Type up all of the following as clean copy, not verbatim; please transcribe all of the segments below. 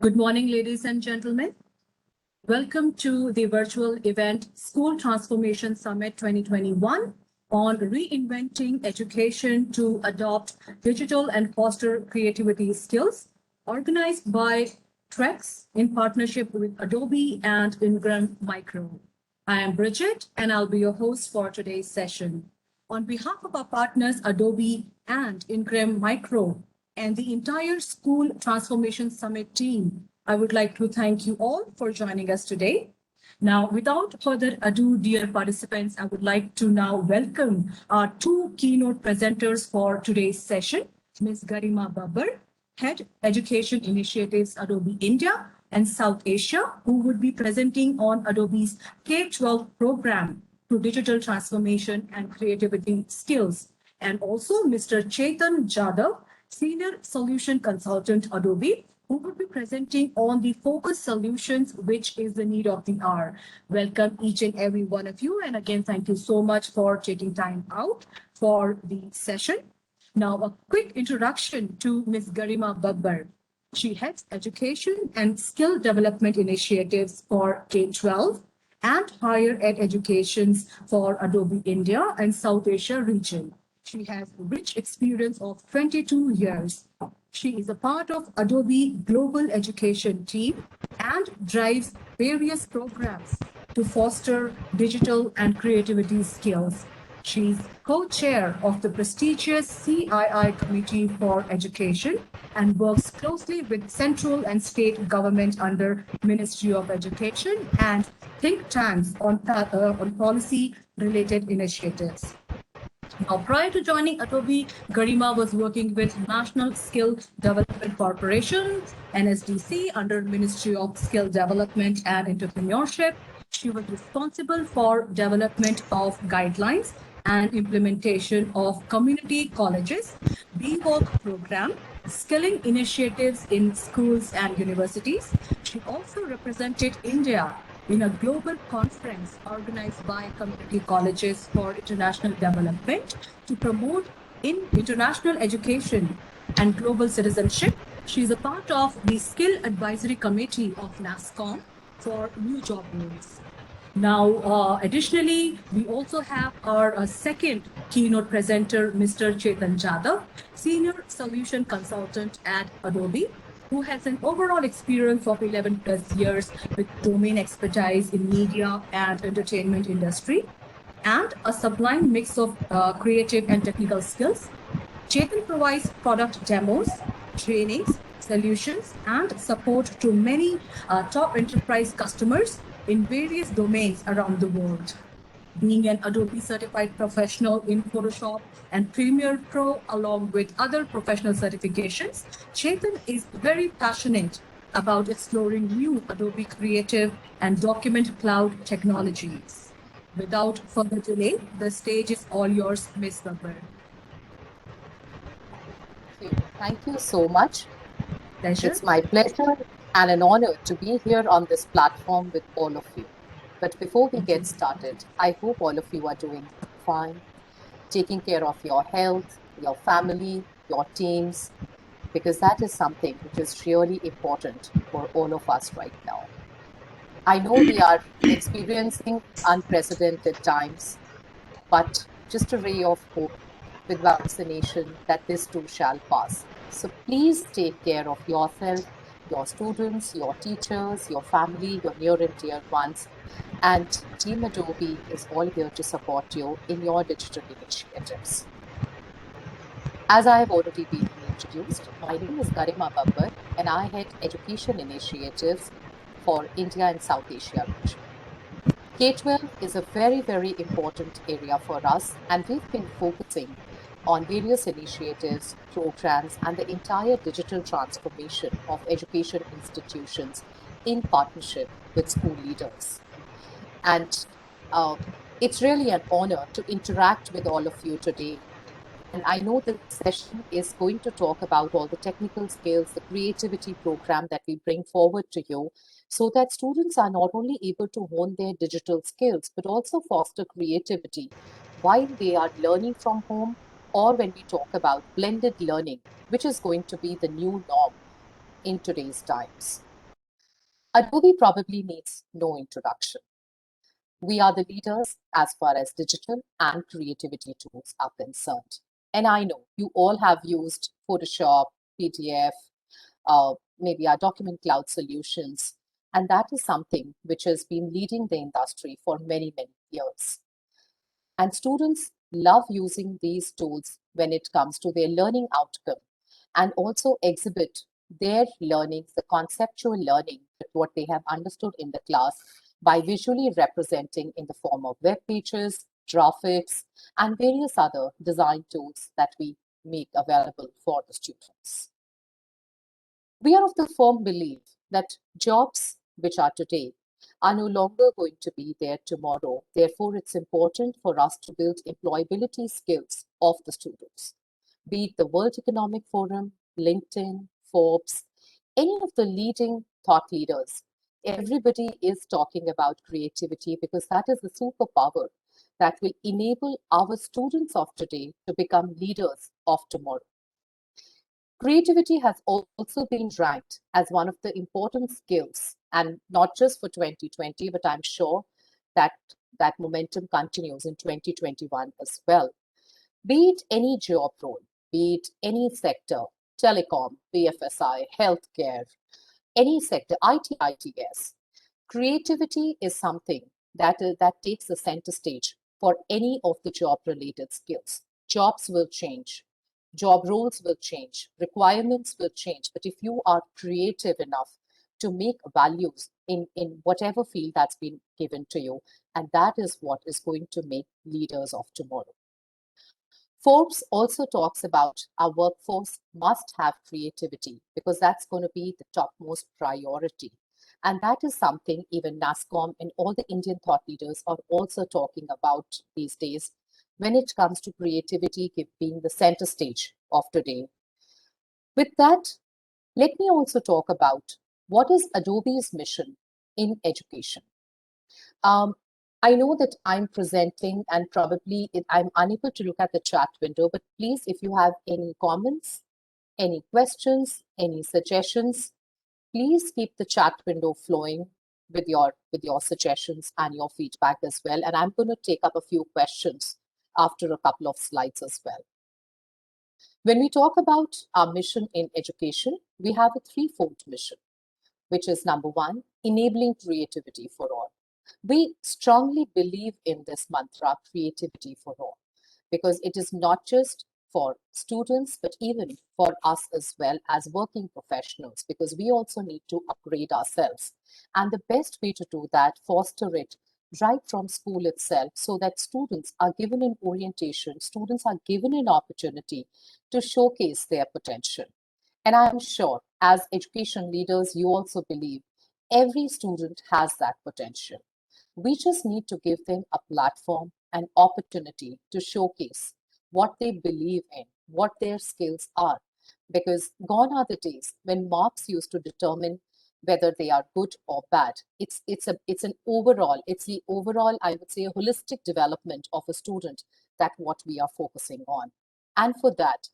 Good morning, ladies and gentlemen. Welcome to the virtual event School Transformation Summit 2021 on reinventing education to adopt digital and foster creativity skills, organized by TREX in partnership with Adobe and Ingram Micro. I am Bridget, and I'll be your host for today's session. On behalf of our partners, Adobe and Ingram Micro, and the entire School Transformation Summit team, I would like to thank you all for joining us today. Now, without further ado, dear participants, I would like to now welcome our two keynote presenters for today's session, Ms. Garima Babbar, Head Education Initiatives, Adobe India and South Asia, who would be presenting on Adobe's K-12 program to digital transformation and creativity skills, and also Mr. Chetan Jadhav, Senior Solution Consultant, Adobe, who will be presenting on the focus solutions, which is the need of the hour. Welcome each and every one of you. And again, thank you so much for taking time out for the session. Now, a quick introduction to Ms. Garima Babbar. She heads education and skill development initiatives for K-12 and higher ed educations for Adobe India and South Asia region. She has rich experience of 22 years. She is a part of Adobe Global Education team and drives various programs to foster digital and creativity skills. She's co-chair of the prestigious CII Committee for Education and works closely with central and state government under Ministry of Education and think tanks on policy-related initiatives. Now, prior to joining Adobe, Garima was working with National Skill Development Corporation, NSDC, under Ministry of Skill Development and Entrepreneurship. She was responsible for development of guidelines and implementation of community colleges, BWalk program, skilling initiatives in schools and universities. She also represented India in a global conference organized by community colleges for international development to promote in international education and global citizenship. She is a part of the Skill Advisory Committee of NASSCOM for new job roles. Now, additionally, we also have our second keynote presenter, Mr. Chetan Jadhav, Senior Solution Consultant at Adobe, who has an overall experience of 11 plus years with domain expertise in media and entertainment industry, and a sublime mix of creative and technical skills. Chetan provides product demos, trainings, solutions, and support to many top enterprise customers in various domains around the world. Being an Adobe certified professional in Photoshop and Premiere Pro, along with other professional certifications, Chetan is very passionate about exploring new Adobe Creative and Document Cloud technologies. Without further delay, the stage is all yours, Ms. Babbar. Thank you so much. Pleasure. It's my pleasure and an honor to be here on this platform with all of you. But before we get started, I hope all of you are doing fine, taking care of your health, your family, your teams, because that is something which is really important for all of us right now. I know we are experiencing unprecedented times, but just a ray of hope with vaccination that this too shall pass. So please take care of yourself, your students, your teachers, your family, your near and dear ones. And Team Adobe is all here to support you in your digital initiatives. As I have already been introduced, my name is Garima Babbar and I head education initiatives for India and South Asia region. K-12 is a very, very important area for us, and we've been focusing on various initiatives, programs, and the entire digital transformation of education institutions in partnership with school leaders. And it's really an honor to interact with all of you today. And I know this session is going to talk about all the technical skills, the creativity program that we bring forward to you, so that students are not only able to hone their digital skills, but also foster creativity while they are learning from home, or when we talk about blended learning, which is going to be the new norm in today's times. Adobe probably needs no introduction. We are the leaders as far as digital and creativity tools are concerned. And I know you all have used Photoshop, PDF, maybe our document cloud solutions. And that is something which has been leading the industry for many, many years. And students love using these tools when it comes to their learning outcome and also exhibit their learning, the conceptual learning, what they have understood in the class by visually representing in the form of web pages, graphics, and various other design tools that we make available for the students. We are of the firm belief that jobs which are today are no longer going to be there tomorrow. Therefore, it's important for us to build employability skills of the students, be it the World Economic Forum, LinkedIn, Forbes, any of the leading thought leaders. Everybody is talking about creativity because that is the superpower that will enable our students of today to become leaders of tomorrow. Creativity has also been ranked as one of the important skills, and not just for 2020, but I'm sure that that momentum continues in 2021 as well. Be it any job role, be it any sector, telecom, BFSI, healthcare, any sector, IT, ITS, creativity is something that takes the center stage for any of the job related skills. Jobs will change, job roles will change, requirements will change. But if you are creative enough to make values in whatever field that's been given to you, and that is what is going to make leaders of tomorrow. Forbes also talks about our workforce must have creativity because that's going to be the topmost priority. And that is something even NASCOM and all the Indian thought leaders are also talking about these days when it comes to creativity being the center stage of today. With that, let me also talk about what is Adobe's mission in education. I know that I'm presenting and probably I'm unable to look at the chat window, but please, if you have any comments, any questions, any suggestions, please keep the chat window flowing with your suggestions and your feedback as well. And I'm going to take up a few questions after a couple of slides as well. When we talk about our mission in education, we have a threefold mission, which is number one, enabling creativity for all. We strongly believe in this mantra, creativity for all, because it is not just for students, but even for us as well as working professionals, because we also need to upgrade ourselves. And the best way to do that, foster it right from school itself, so that students are given an orientation, students are given an opportunity to showcase their potential. And I'm sure as education leaders, you also believe every student has that potential. We just need to give them a platform, an opportunity to showcase what they believe in, what their skills are. Because gone are the days when marks used to determine whether they are good or bad. It's the overall, I would say, a holistic development of a student that what we are focusing on. And for that,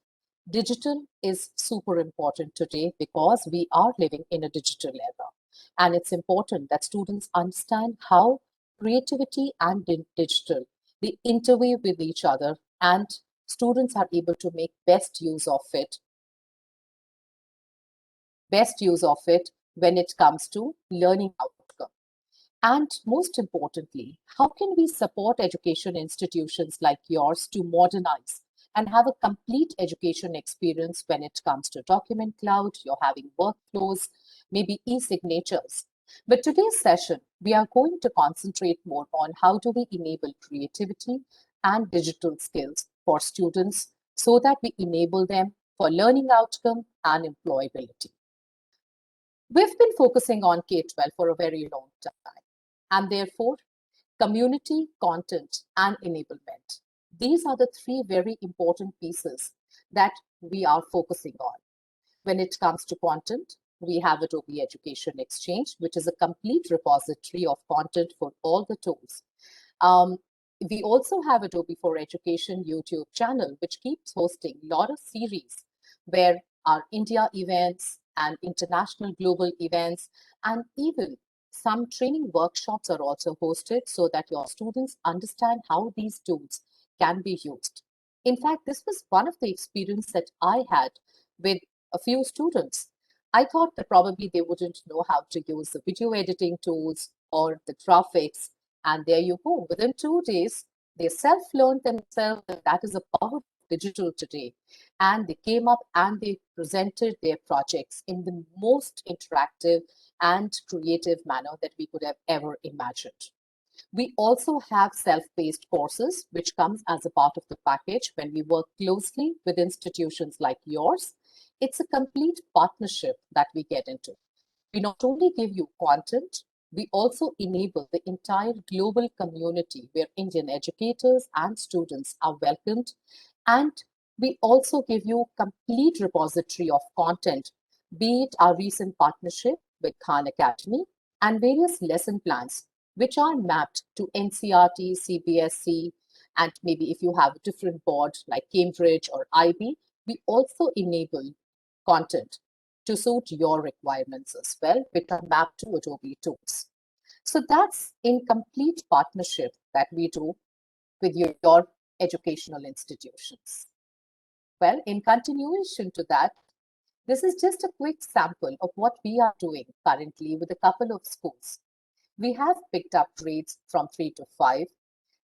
digital is super important today because we are living in a digital era. And it's important that students understand how creativity and digital, they interweave with each other, and students are able to make best use of it when it comes to learning outcome. And most importantly, how can we support education institutions like yours to modernize and have a complete education experience when it comes to document cloud, you're having workflows, maybe e-signatures. But today's session, we are going to concentrate more on how do we enable creativity and digital skills for students so that we enable them for learning outcome and employability. We've been focusing on K-12 for a very long time, and therefore, community, content, and enablement. These are the three very important pieces that we are focusing on. When it comes to content, we have Adobe Education Exchange, which is a complete repository of content for all the tools. We also have Adobe for Education YouTube channel, which keeps hosting a lot of series where our India events, and international global events, and even some training workshops are also hosted so that your students understand how these tools can be used. In fact, this was one of the experience that I had with a few students. I thought that probably they wouldn't know how to use the video editing tools or the graphics. And there you go. Within 2 days, they self-learned themselves, and that is the power of digital today. And they came up and they presented their projects in the most interactive and creative manner that we could have ever imagined. We also have self-paced courses, which comes as a part of the package when we work closely with institutions like yours. It's a complete partnership that we get into. We not only give you content, we also enable the entire global community where Indian educators and students are welcomed. And we also give you complete repository of content, be it our recent partnership with Khan Academy and various lesson plans, which are mapped to NCERT, CBSE, and maybe if you have a different board like Cambridge or IB, we also enable content to suit your requirements as well, which are mapped to Adobe tools. So that's in complete partnership that we do with your educational institutions. Well, in continuation to that, this is just a quick sample of what we are doing currently with a couple of schools. We have picked up grades from 3 to 5,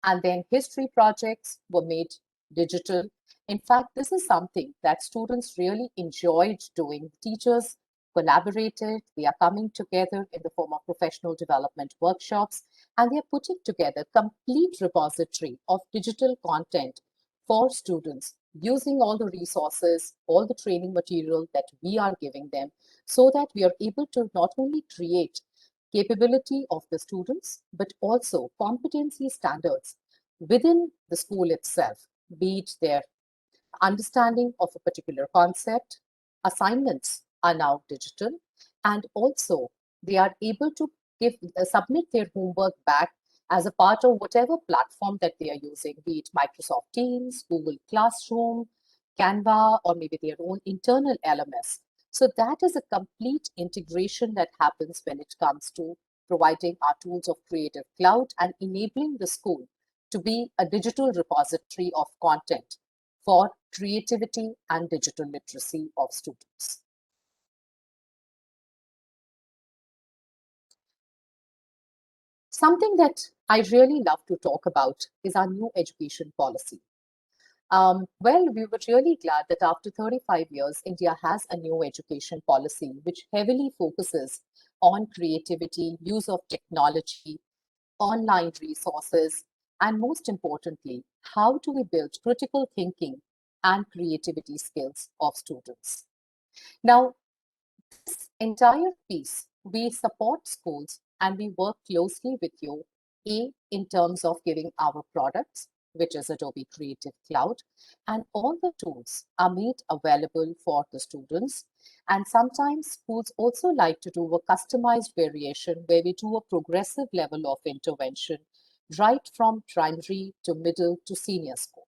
and then history projects were made digital. In fact, this is something that students really enjoyed doing. Teachers collaborated, they are coming together in the form of professional development workshops, and they are putting together complete repository of digital content for students using all the resources, all the training material that we are giving them, so that we are able to not only create capability of the students, but also competency standards within the school itself, be it their understanding of a particular concept. Assignments are now digital, and also they are able to submit their homework back as a part of whatever platform that they are using, be it Microsoft Teams, Google Classroom, Canva, or maybe their own internal LMS. So that is a complete integration that happens when it comes to providing our tools of Creative Cloud and enabling the school to be a digital repository of content for creativity and digital literacy of students. Something that I really love to talk about is our new education policy. Well, we were really glad that after 35 years, India has a new education policy which heavily focuses on creativity, use of technology, online resources, and most importantly, how do we build critical thinking and creativity skills of students. Now, this entire piece, we support schools and we work closely with you, in terms of giving our products, which is Adobe Creative Cloud, and all the tools are made available for the students. And sometimes schools also like to do a customized variation where we do a progressive level of intervention right from primary to middle to senior school.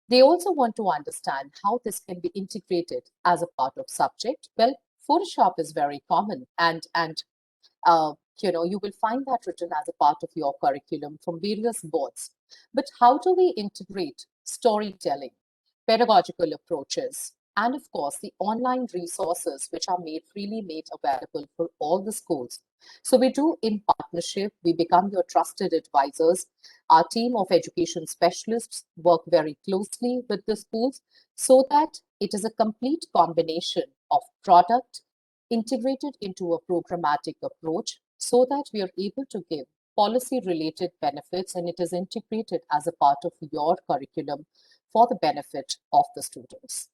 They also want to understand how this can be integrated as a part of subject. Well, Photoshop is very common, and you will find that written as a part of your curriculum from various boards. But how do we integrate storytelling, pedagogical approaches, and of course the online resources which are freely made available for all the schools? So we do in partnership, we become your trusted advisors. Our team of education specialists work very closely with the schools so that it is a complete combination of product integrated into a programmatic approach so that we are able to give policy related benefits, and it is integrated as a part of your curriculum for the benefit of the students.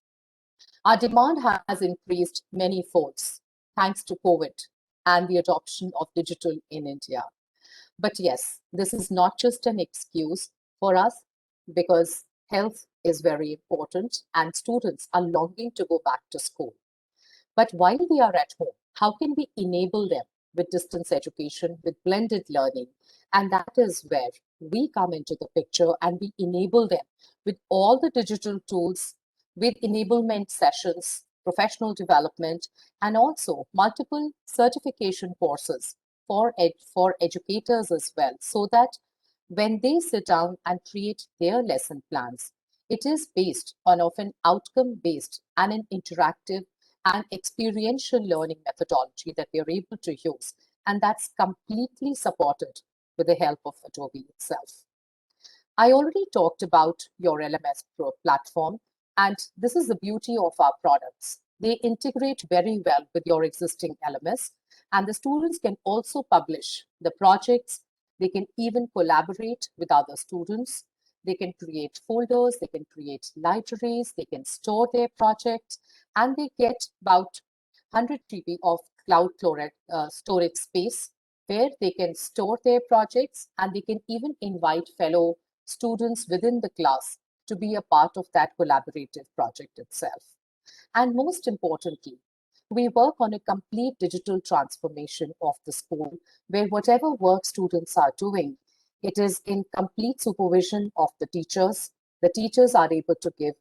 Our demand has increased many folds thanks to COVID and the adoption of digital in India. But yes, this is not just an excuse for us, because health is very important and students are longing to go back to school. But while they are at home, how can we enable them with distance education, with blended learning? And that is where we come into the picture and we enable them with all the digital tools, with enablement sessions, professional development, and also multiple certification courses for educators as well, so that when they sit down and create their lesson plans, it is based on of an outcome-based and an interactive and experiential learning methodology that they're able to use. And that's completely supported with the help of Adobe itself. I already talked about your LMS Pro platform, and this is the beauty of our products. They integrate very well with your existing LMS, and the students can also publish the projects. They can even collaborate with other students. They can create folders, they can create libraries, they can store their projects, and they get about 100 GB of cloud storage space where they can store their projects, and they can even invite fellow students within the class to be a part of that collaborative project itself. And most importantly, we work on a complete digital transformation of the school, where whatever work students are doing, it is in complete supervision of the teachers. The teachers are able to give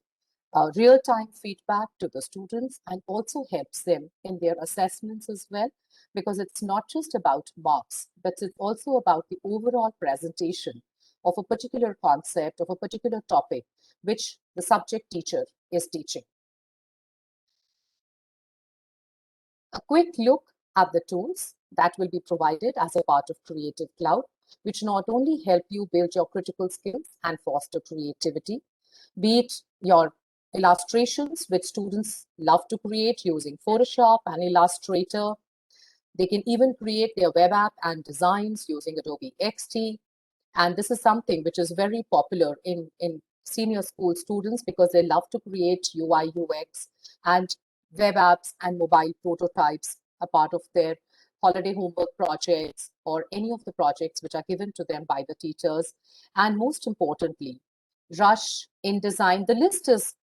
real-time feedback to the students and also helps them in their assessments as well, because it's not just about marks, but it's also about the overall presentation of a particular concept, of a particular topic, which the subject teacher is teaching. A quick look at the tools that will be provided as a part of Creative Cloud, which not only help you build your critical skills and foster creativity, be it your illustrations, which students love to create using Photoshop and Illustrator. They can even create their web app and designs using Adobe XD. And this is something which is very popular in senior school students because they love to create UI, UX, and web apps and mobile prototypes, a part of their holiday homework projects or any of the projects which are given to them by the teachers. And most importantly, Rush, InDesign, the list is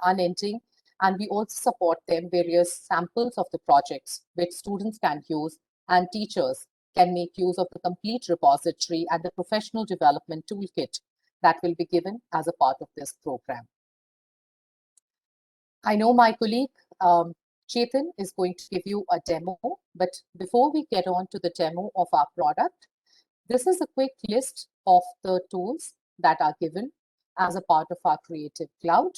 unending. And we also support them various samples of the projects which students can use, and teachers can make use of the complete repository and the professional development toolkit that will be given as a part of this program. I know my colleague Chetan is going to give you a demo, but before we get on to the demo of our product, this is a quick list of the tools that are given as a part of our Creative Cloud,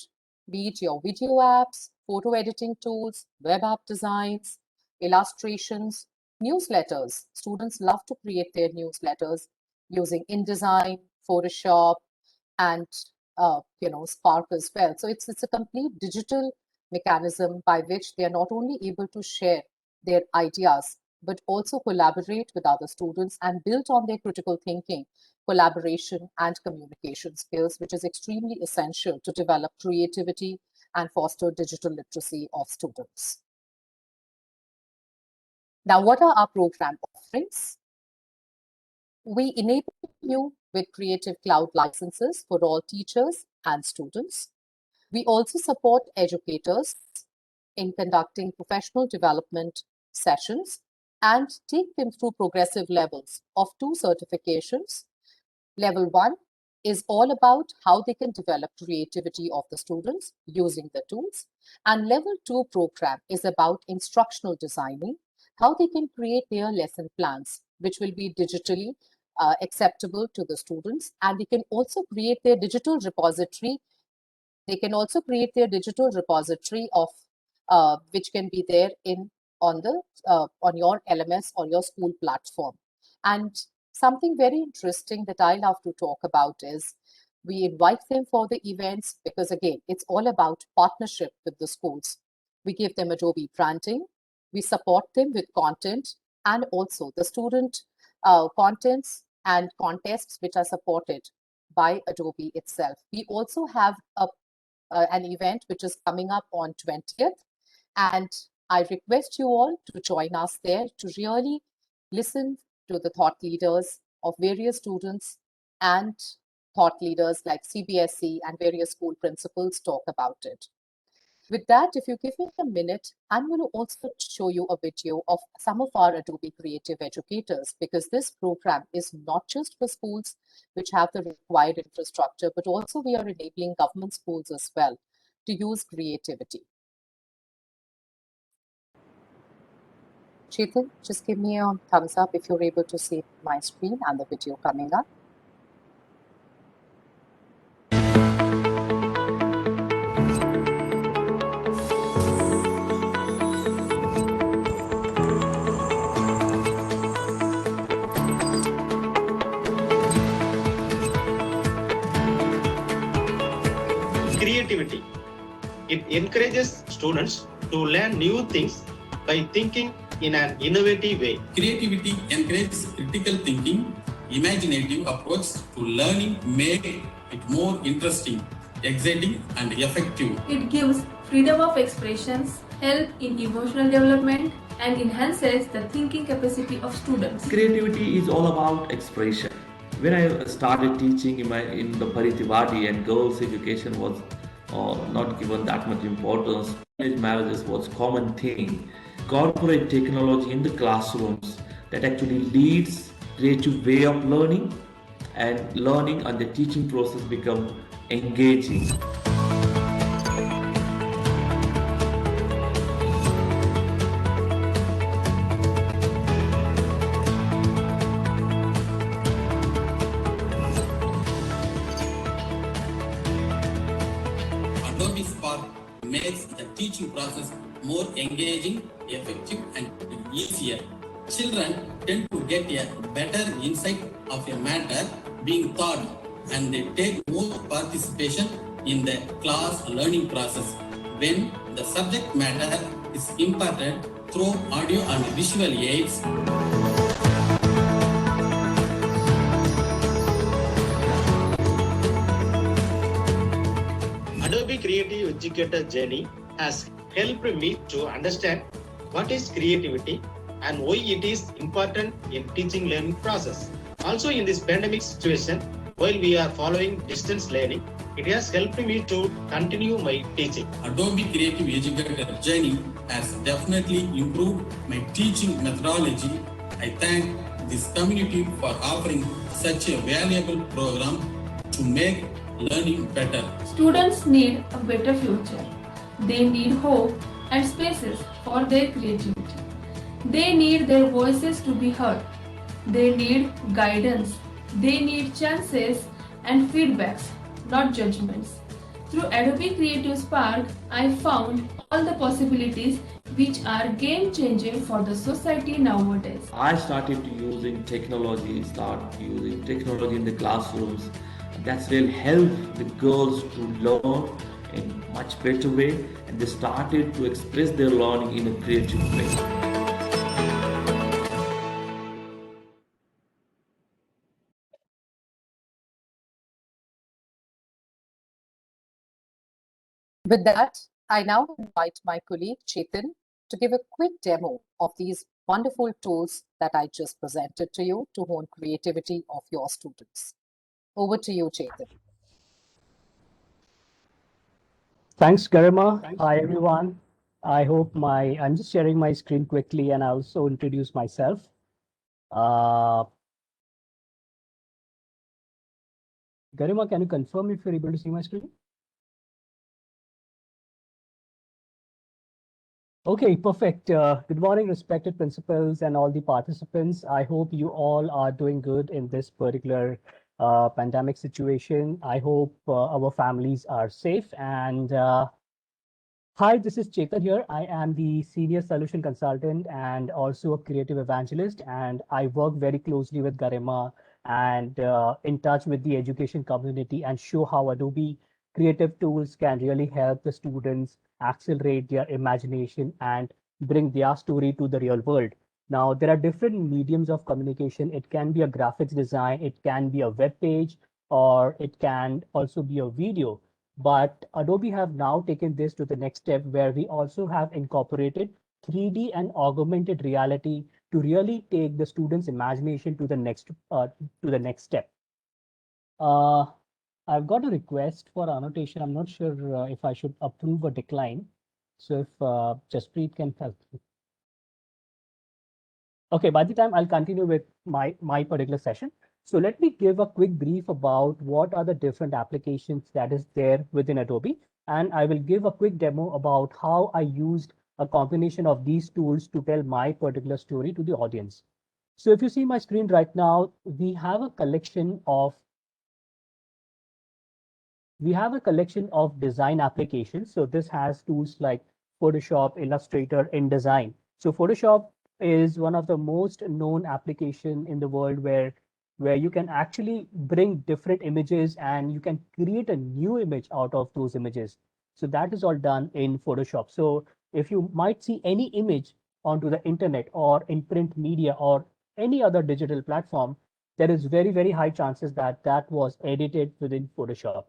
be it your video apps, photo editing tools, web app designs, illustrations, newsletters. Students love to create their newsletters using InDesign, Photoshop, and Spark as well. So it's a complete digital mechanism by which they are not only able to share their ideas, but also collaborate with other students and build on their critical thinking, collaboration, and communication skills, which is extremely essential to develop creativity and foster digital literacy of students. Now, what are our program offerings? We enable you with Creative Cloud licenses for all teachers and students. We also support educators in conducting professional development sessions and take them through progressive levels of 2 certifications. Level 1 is all about how they can develop creativity of the students using the tools. And level 2 program is about instructional designing, how they can create their lesson plans, which will be digitally acceptable to the students. And they can also create their digital repository. They can also create their digital repository of which can be there on your LMS or your school platform. And something very interesting that I love to talk about is we invite them for the events because, again, it's all about partnership with the schools. We give them Adobe branding, we support them with content, and also the student contents and contests which are supported by Adobe itself. We also have an event which is coming up on 20th, and I request you all to join us there to really listen to the thought leaders of various students and thought leaders like CBSE and various school principals talk about it. With that, if you give me a minute, I'm going to also show you a video of some of our Adobe Creative educators, because this program is not just for schools which have the required infrastructure, but also we are enabling government schools as well to use creativity. Chetan, just give me a thumbs up if you're able to see my screen and the video coming up. Creativity. It encourages students to learn new things by thinking in an innovative way. Creativity encourages critical thinking, imaginative approach to learning, make it more interesting, exciting, and effective. It gives freedom of expressions, help in emotional development, and enhances the thinking capacity of students. Creativity is all about expression. When I started teaching in the Parithivadi, and girls' education was not given that much importance, marriages was common thing. Corporate technology in the classrooms that actually leads creative way of learning, and learning and the teaching process become engaging. Adobe Spark makes the teaching process more engaging, effective, and easier. Children tend to get a better insight of a matter being taught, and they take more participation in the class learning process when the subject matter is imparted through audio and visual aids. Adobe Creative Educator journey has helped me to understand what is creativity and why it is important in teaching learning process. Also in this pandemic situation, while we are following distance learning, it has helped me to continue my teaching. Adobe Creative Educator journey has definitely improved my teaching methodology. I thank this community for offering such a valuable program to make learning better. Students need a better future. They need hope and spaces for their creativity. They need their voices to be heard. They need guidance. They need chances and feedbacks, not judgments. Through Adobe Creative Spark, I found all the possibilities which are game-changing for the society nowadays. I started using technology in the classrooms. That's really helped the girls to learn in much better way, and they started to express their learning in a creative way. With that, I now invite my colleague Chetan to give a quick demo of these wonderful tools that I just presented to you to hone creativity of your students. Over to you, Chetan. Thanks, Garima. Hi, everyone. I'm just sharing my screen quickly, and I also introduce myself. Garima, can you confirm if you're able to see my screen? Okay, perfect. Good morning, respected principals and all the participants. I hope you all are doing good in this particular pandemic situation. I hope our families are safe. And hi, this is Chetan here. I am the senior solution consultant and also a creative evangelist. And I work very closely with Garima and in touch with the education community and show how Adobe creative tools can really help the students accelerate their imagination and bring their story to the real world. Now, there are different mediums of communication. It can be a graphics design, it can be a web page, or it can also be a video. But Adobe have now taken this to the next step where we also have incorporated 3D and augmented reality to really take the students' imagination to the next step. I've got a request for annotation. I'm not sure if I should approve or decline. So if Jaspreet can help. Okay, by the time I'll continue with my particular session. So let me give a quick brief about what are the different applications that is there within Adobe. And I will give a quick demo about how I used a combination of these tools to tell my particular story to the audience. So if you see my screen right now, we have a collection of design applications. So this has tools like Photoshop, Illustrator, InDesign. So Photoshop is one of the most known application in the world where you can actually bring different images and you can create a new image out of those images. So that is all done in Photoshop. So if you might see any image onto the internet or in print media or any other digital platform, there is very, very high chances that that was edited within Photoshop.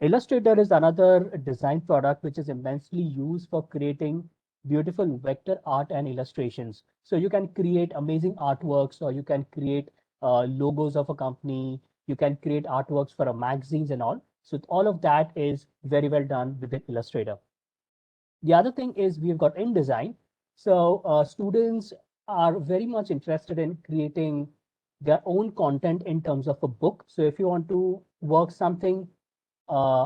Illustrator is another design product which is immensely used for creating beautiful vector art and illustrations. So you can create amazing artworks, or you can create logos of a company, you can create artworks for a magazines and all. So all of that is very well done within Illustrator. The other thing is we've got InDesign. So students are very much interested in creating their own content in terms of a book. So if you want to work something,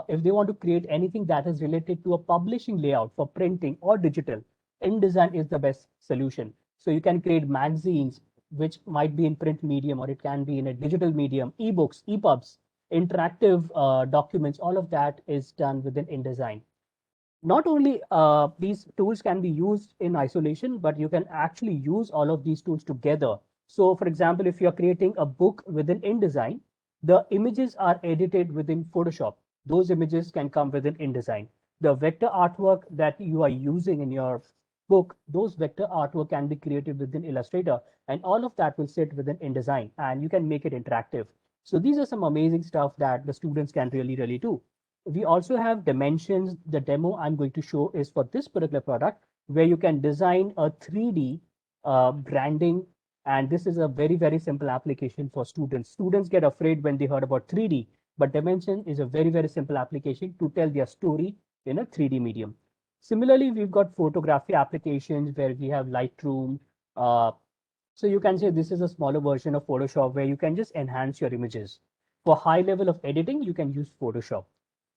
if they want to create anything that is related to a publishing layout for printing or digital, InDesign is the best solution. So you can create magazines, which might be in print medium, or it can be in a digital medium, ebooks, EPUBs, interactive documents, all of that is done within InDesign. Not only these tools can be used in isolation, but you can actually use all of these tools together. So for example, if you're creating a book within InDesign, the images are edited within Photoshop. Those images can come within InDesign. The vector artwork that you are using in your book, those vector artwork can be created within Illustrator, and all of that will sit within InDesign, and you can make it interactive. So these are some amazing stuff that the students can really do. We also have dimensions. The demo I'm going to show is for this particular product, where you can design a 3D branding. And this is a very simple application for students. Students get afraid when they heard about 3D, but Dimension is a very simple application to tell their story in a 3D medium. Similarly, we've got photography applications where we have Lightroom. So you can say this is a smaller version of Photoshop where you can just enhance your images. For high level of editing, you can use Photoshop.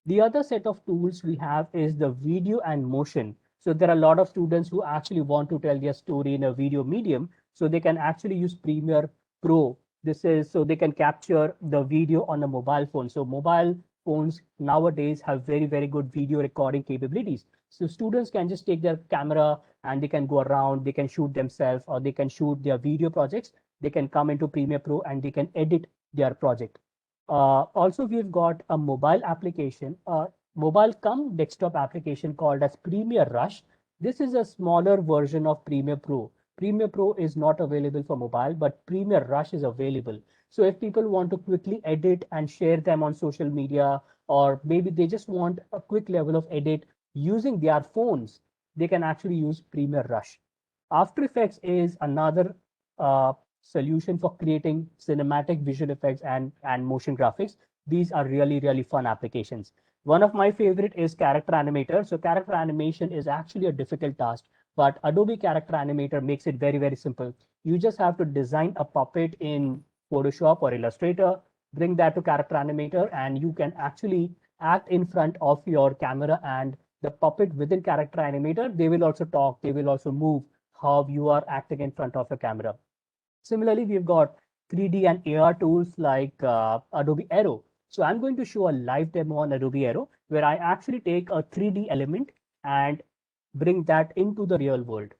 The other set of tools we have is the video and motion. So there are a lot of students who actually want to tell their story in a video medium. So they can actually use Premiere Pro. This is so they can capture the video on a mobile phone. So mobile phones nowadays have very good video recording capabilities. So students can just take their camera and they can go around, they can shoot themselves, or they can shoot their video projects. They can come into Premiere Pro and they can edit their project. Also, we've got a mobile application, mobile cum desktop application called as Premiere Rush. This is a smaller version of Premiere Pro. Premiere Pro is not available for mobile, but Premiere Rush is available. So if people want to quickly edit and share them on social media, or maybe they just want a quick level of edit using their phones, they can actually use Premiere Rush. After Effects is another solution for creating cinematic visual effects and motion graphics. These are really fun applications. One of my favorite is Character Animator. So character animation is actually a difficult task, but Adobe Character Animator makes it very simple. You just have to design a puppet in Photoshop or Illustrator, bring that to Character Animator, and you can actually act in front of your camera, and the puppet within Character Animator, they will also talk, they will also move how you are acting in front of your camera. Similarly, we've got 3D and AR tools like Adobe Aero. So I'm going to show a live demo on Adobe Aero where I actually take a 3D element and bring that into the real world.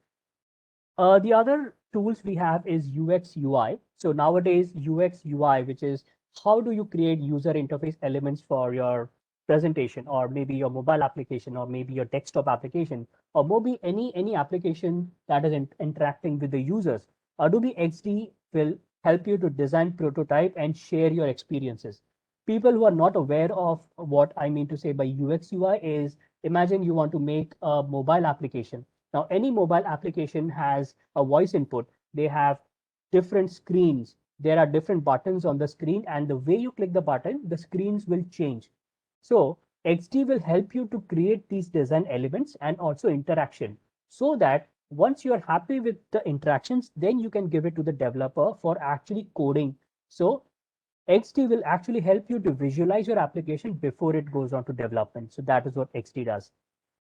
The other tools we have is UX UI. So nowadays UX UI, which is how do you create user interface elements for your presentation, or maybe your mobile application, or maybe your desktop application, or maybe any application that is interacting with the users. Adobe XD will help you to design, prototype, and share your experiences. People who are not aware of what I mean to say by UX UI is, imagine you want to make a mobile application. Now, any mobile application has a voice input. They have different screens. There are different buttons on the screen, and the way you click the button, the screens will change. So XD will help you to create these design elements and also interaction, so that once you're happy with the interactions, then you can give it to the developer for actually coding. So XD will actually help you to visualize your application before it goes on to development. So that is what XD does.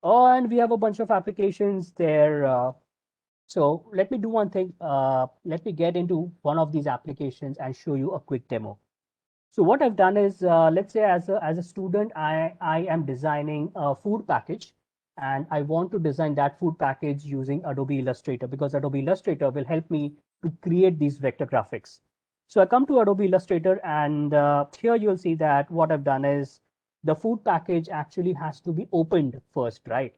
Oh, and we have a bunch of applications there. So let me do one thing. Let me get into one of these applications and show you a quick demo. So what I've done is, let's say as a student, I am designing a food package, and I want to design that food package using Adobe Illustrator, because Adobe Illustrator will help me to create these vector graphics. So I come to Adobe Illustrator, and here you'll see that what I've done is the food package actually has to be opened first, right?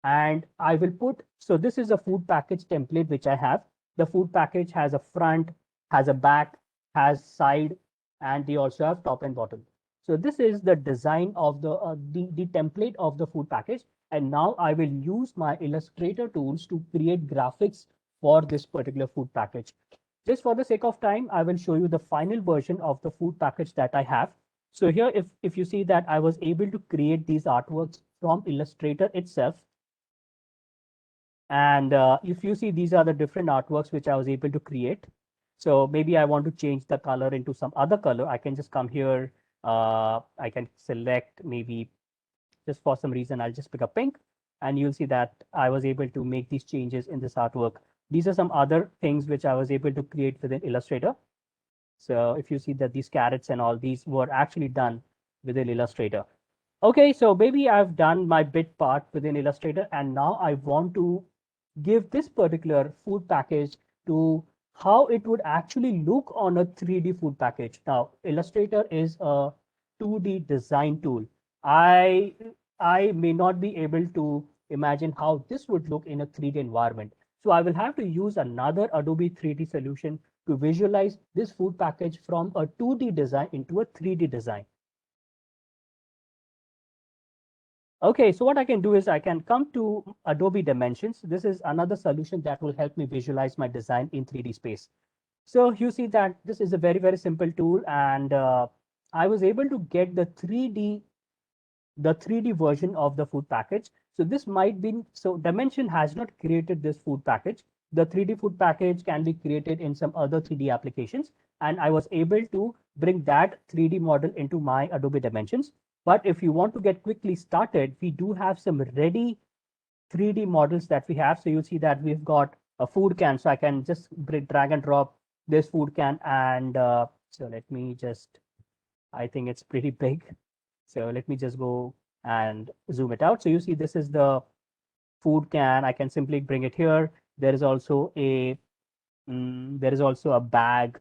And I will put, so this is a food package template which I have. The food package has a front, has a back, has side, and they also have top and bottom. So this is the design of the template of the food package. And now I will use my Illustrator tools to create graphics for this particular food package. Just for the sake of time, I will show you the final version of the food package that I have. So here, if you see that I was able to create these artworks from Illustrator itself. And if you see, these are the different artworks which I was able to create. So maybe I want to change the color into some other color. I can just come here. I can select, maybe just for some reason, I'll just pick a pink. And you'll see that I was able to make these changes in this artwork. These are some other things which I was able to create within Illustrator. So if you see that these carrots and all these were actually done within Illustrator. Okay, so maybe I've done my bit part within Illustrator, and now I want to give this particular food package to how it would actually look on a 3D food package. Now, Illustrator is a 2D design tool. I may not be able to imagine how this would look in a 3D environment. So I will have to use another Adobe 3D solution to visualize this food package from a 2D design into a 3D design. Okay, so what I can do is I can come to Adobe Dimensions. This is another solution that will help me visualize my design in 3D space. So you see that this is a very, very simple tool, and I was able to get the 3D version of the food package. So this might be, so Dimension has not created this food package. The 3D food package can be created in some other 3D applications. And I was able to bring that 3D model into my Adobe Dimensions. But if you want to get quickly started, we do have some ready 3D models that we have. So you'll see that we've got a food can. So I can just drag and drop this food can. And so let me just, I think it's pretty big. So let me just go and zoom it out. So you see, this is the food can. I can simply bring it here. There is also a bag.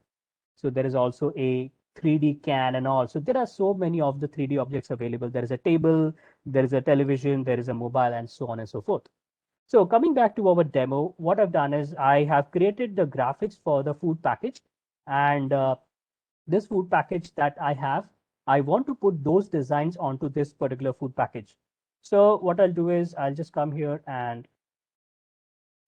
So there is also a 3D can and all. So there are so many of the 3D objects available. There is a table, there is a television, there is a mobile, and so on and so forth. So coming back to our demo, what I've done is I have created the graphics for the food package. And this food package that I have, I want to put those designs onto this particular food package. So what I'll do is I'll just come here and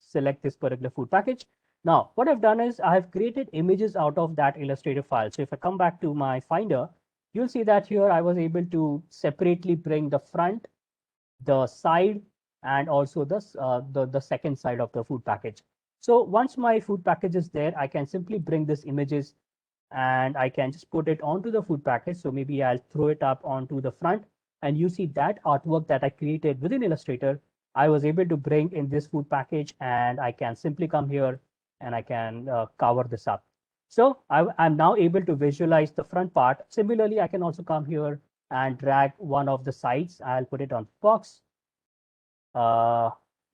select this particular food package. Now, what I've done is I've created images out of that Illustrator file. So if I come back to my Finder, you'll see that here I was able to separately bring the front, the side, and also the second side of the food package. So once my food package is there, I can simply bring these images and I can just put it onto the food package. So maybe I'll throw it up onto the front, and you see that artwork that I created within Illustrator, I was able to bring in this food package, and I can simply come here and I can cover this up. So I'm now able to visualize the front part. Similarly, I can also come here and drag one of the sides. I'll put it on the box.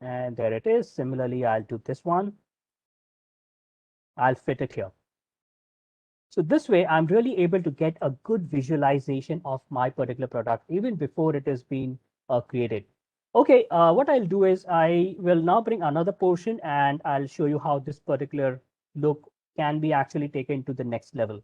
And there it is. Similarly, I'll do this one. I'll fit it here. So this way, I'm really able to get a good visualization of my particular product even before it has been created. Okay, what I'll do is I will now bring another portion and I'll show you how this particular look can be actually taken to the next level.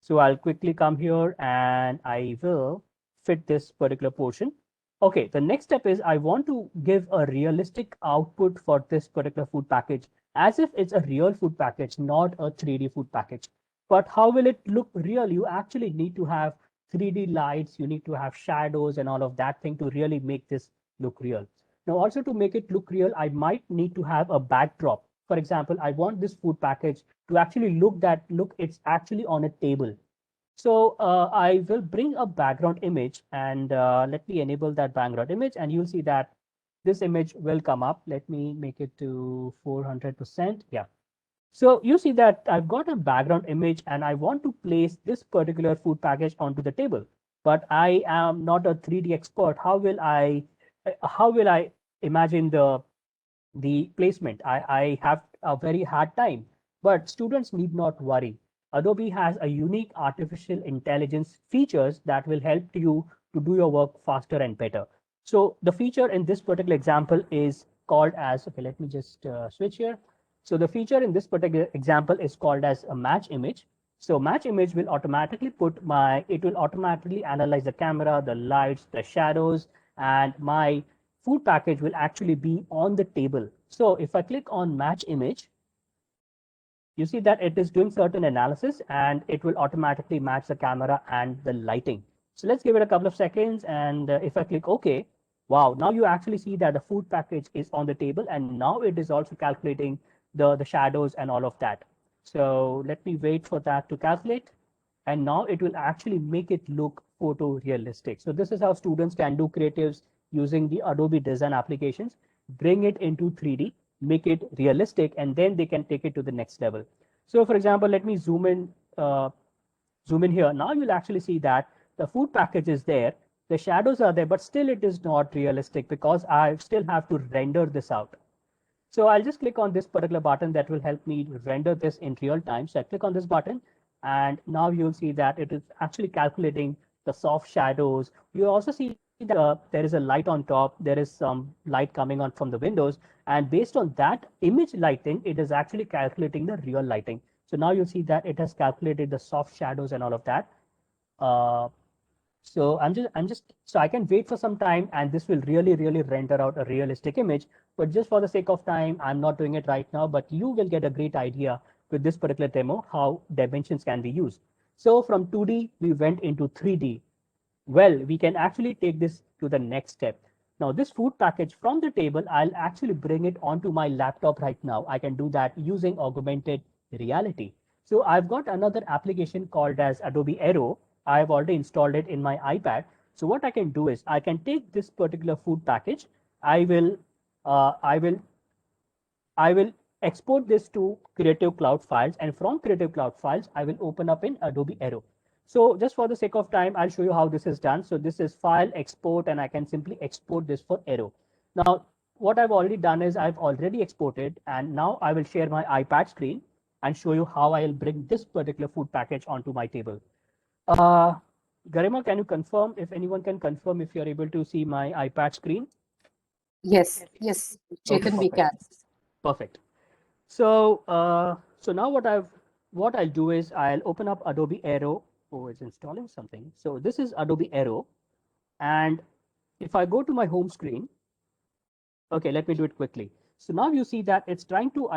So I'll quickly come here and I will fit this particular portion. Okay, the next step is I want to give a realistic output for this particular food package as if it's a real food package, not a 3D food package. But how will it look real? You actually need to have 3D lights, you need to have shadows and all of that thing to really make this look real. Now, also to make it look real, I might need to have a backdrop. For example, I want this food package to actually look it's actually on a table. So I will bring a background image and let me enable that background image, and you'll see that this image will come up. Let me make it to 400%. Yeah. So you see that I've got a background image and I want to place this particular food package onto the table, but I am not a 3D expert. How will I imagine the placement? I have a very hard time, but students need not worry. Adobe has a unique artificial intelligence features that will help you to do your work faster and better. So the feature in this particular example is called as, okay, let me just switch here. So the feature in this particular example is called as a match image. So match image will automatically it will automatically analyze the camera, the lights, the shadows, and my food package will actually be on the table. So if I click on match image, you see that it is doing certain analysis and it will automatically match the camera and the lighting. So let's give it a couple of seconds. And if I click OK, wow, now you actually see that the food package is on the table and now it is also calculating the shadows and all of that. So let me wait for that to calculate. And now it will actually make it look photorealistic. So this is how students can do creatives using the Adobe design applications, bring it into 3D, make it realistic, and then they can take it to the next level. So for example, let me zoom in here. Now you'll actually see that the food package is there, the shadows are there, but still it is not realistic because I still have to render this out. So I'll just click on this particular button that will help me render this in real time. So I click on this button and now you'll see that it is actually calculating the soft shadows. You also see that there is a light on top, there is some light coming on from the windows, and based on that image lighting, it is actually calculating the real lighting. So now you'll see that it has calculated the soft shadows and all of that. So so I can wait for some time and this will really render out a realistic image. But just for the sake of time, I'm not doing it right now, but you will get a great idea with this particular demo, how dimensions can be used. So from 2D, we went into 3D. Well, we can actually take this to the next step. Now this food package from the table, I'll actually bring it onto my laptop right now. I can do that using augmented reality. So I've got another application called as Adobe Aero. I've already installed it in my iPad. So what I can do is I can take this particular food package. I will export this to Creative Cloud files, and from Creative Cloud files, I will open up in Adobe Aero. So just for the sake of time, I'll show you how this is done. So this is file export, and I can simply export this for Aero. Now, what I've already done is I've already exported, and now I will share my iPad screen and show you how I'll bring this particular food package onto my table. Garima, can you confirm, if anyone can confirm if you're able to see my iPad screen? Yes, Chetan, Okay, we can. Perfect. So, so now what I'll do is I'll open up Adobe Aero. Oh, it's installing something. So this is Adobe Aero. And if I go to my home screen, okay, let me do it quickly. So now you see that it's trying to,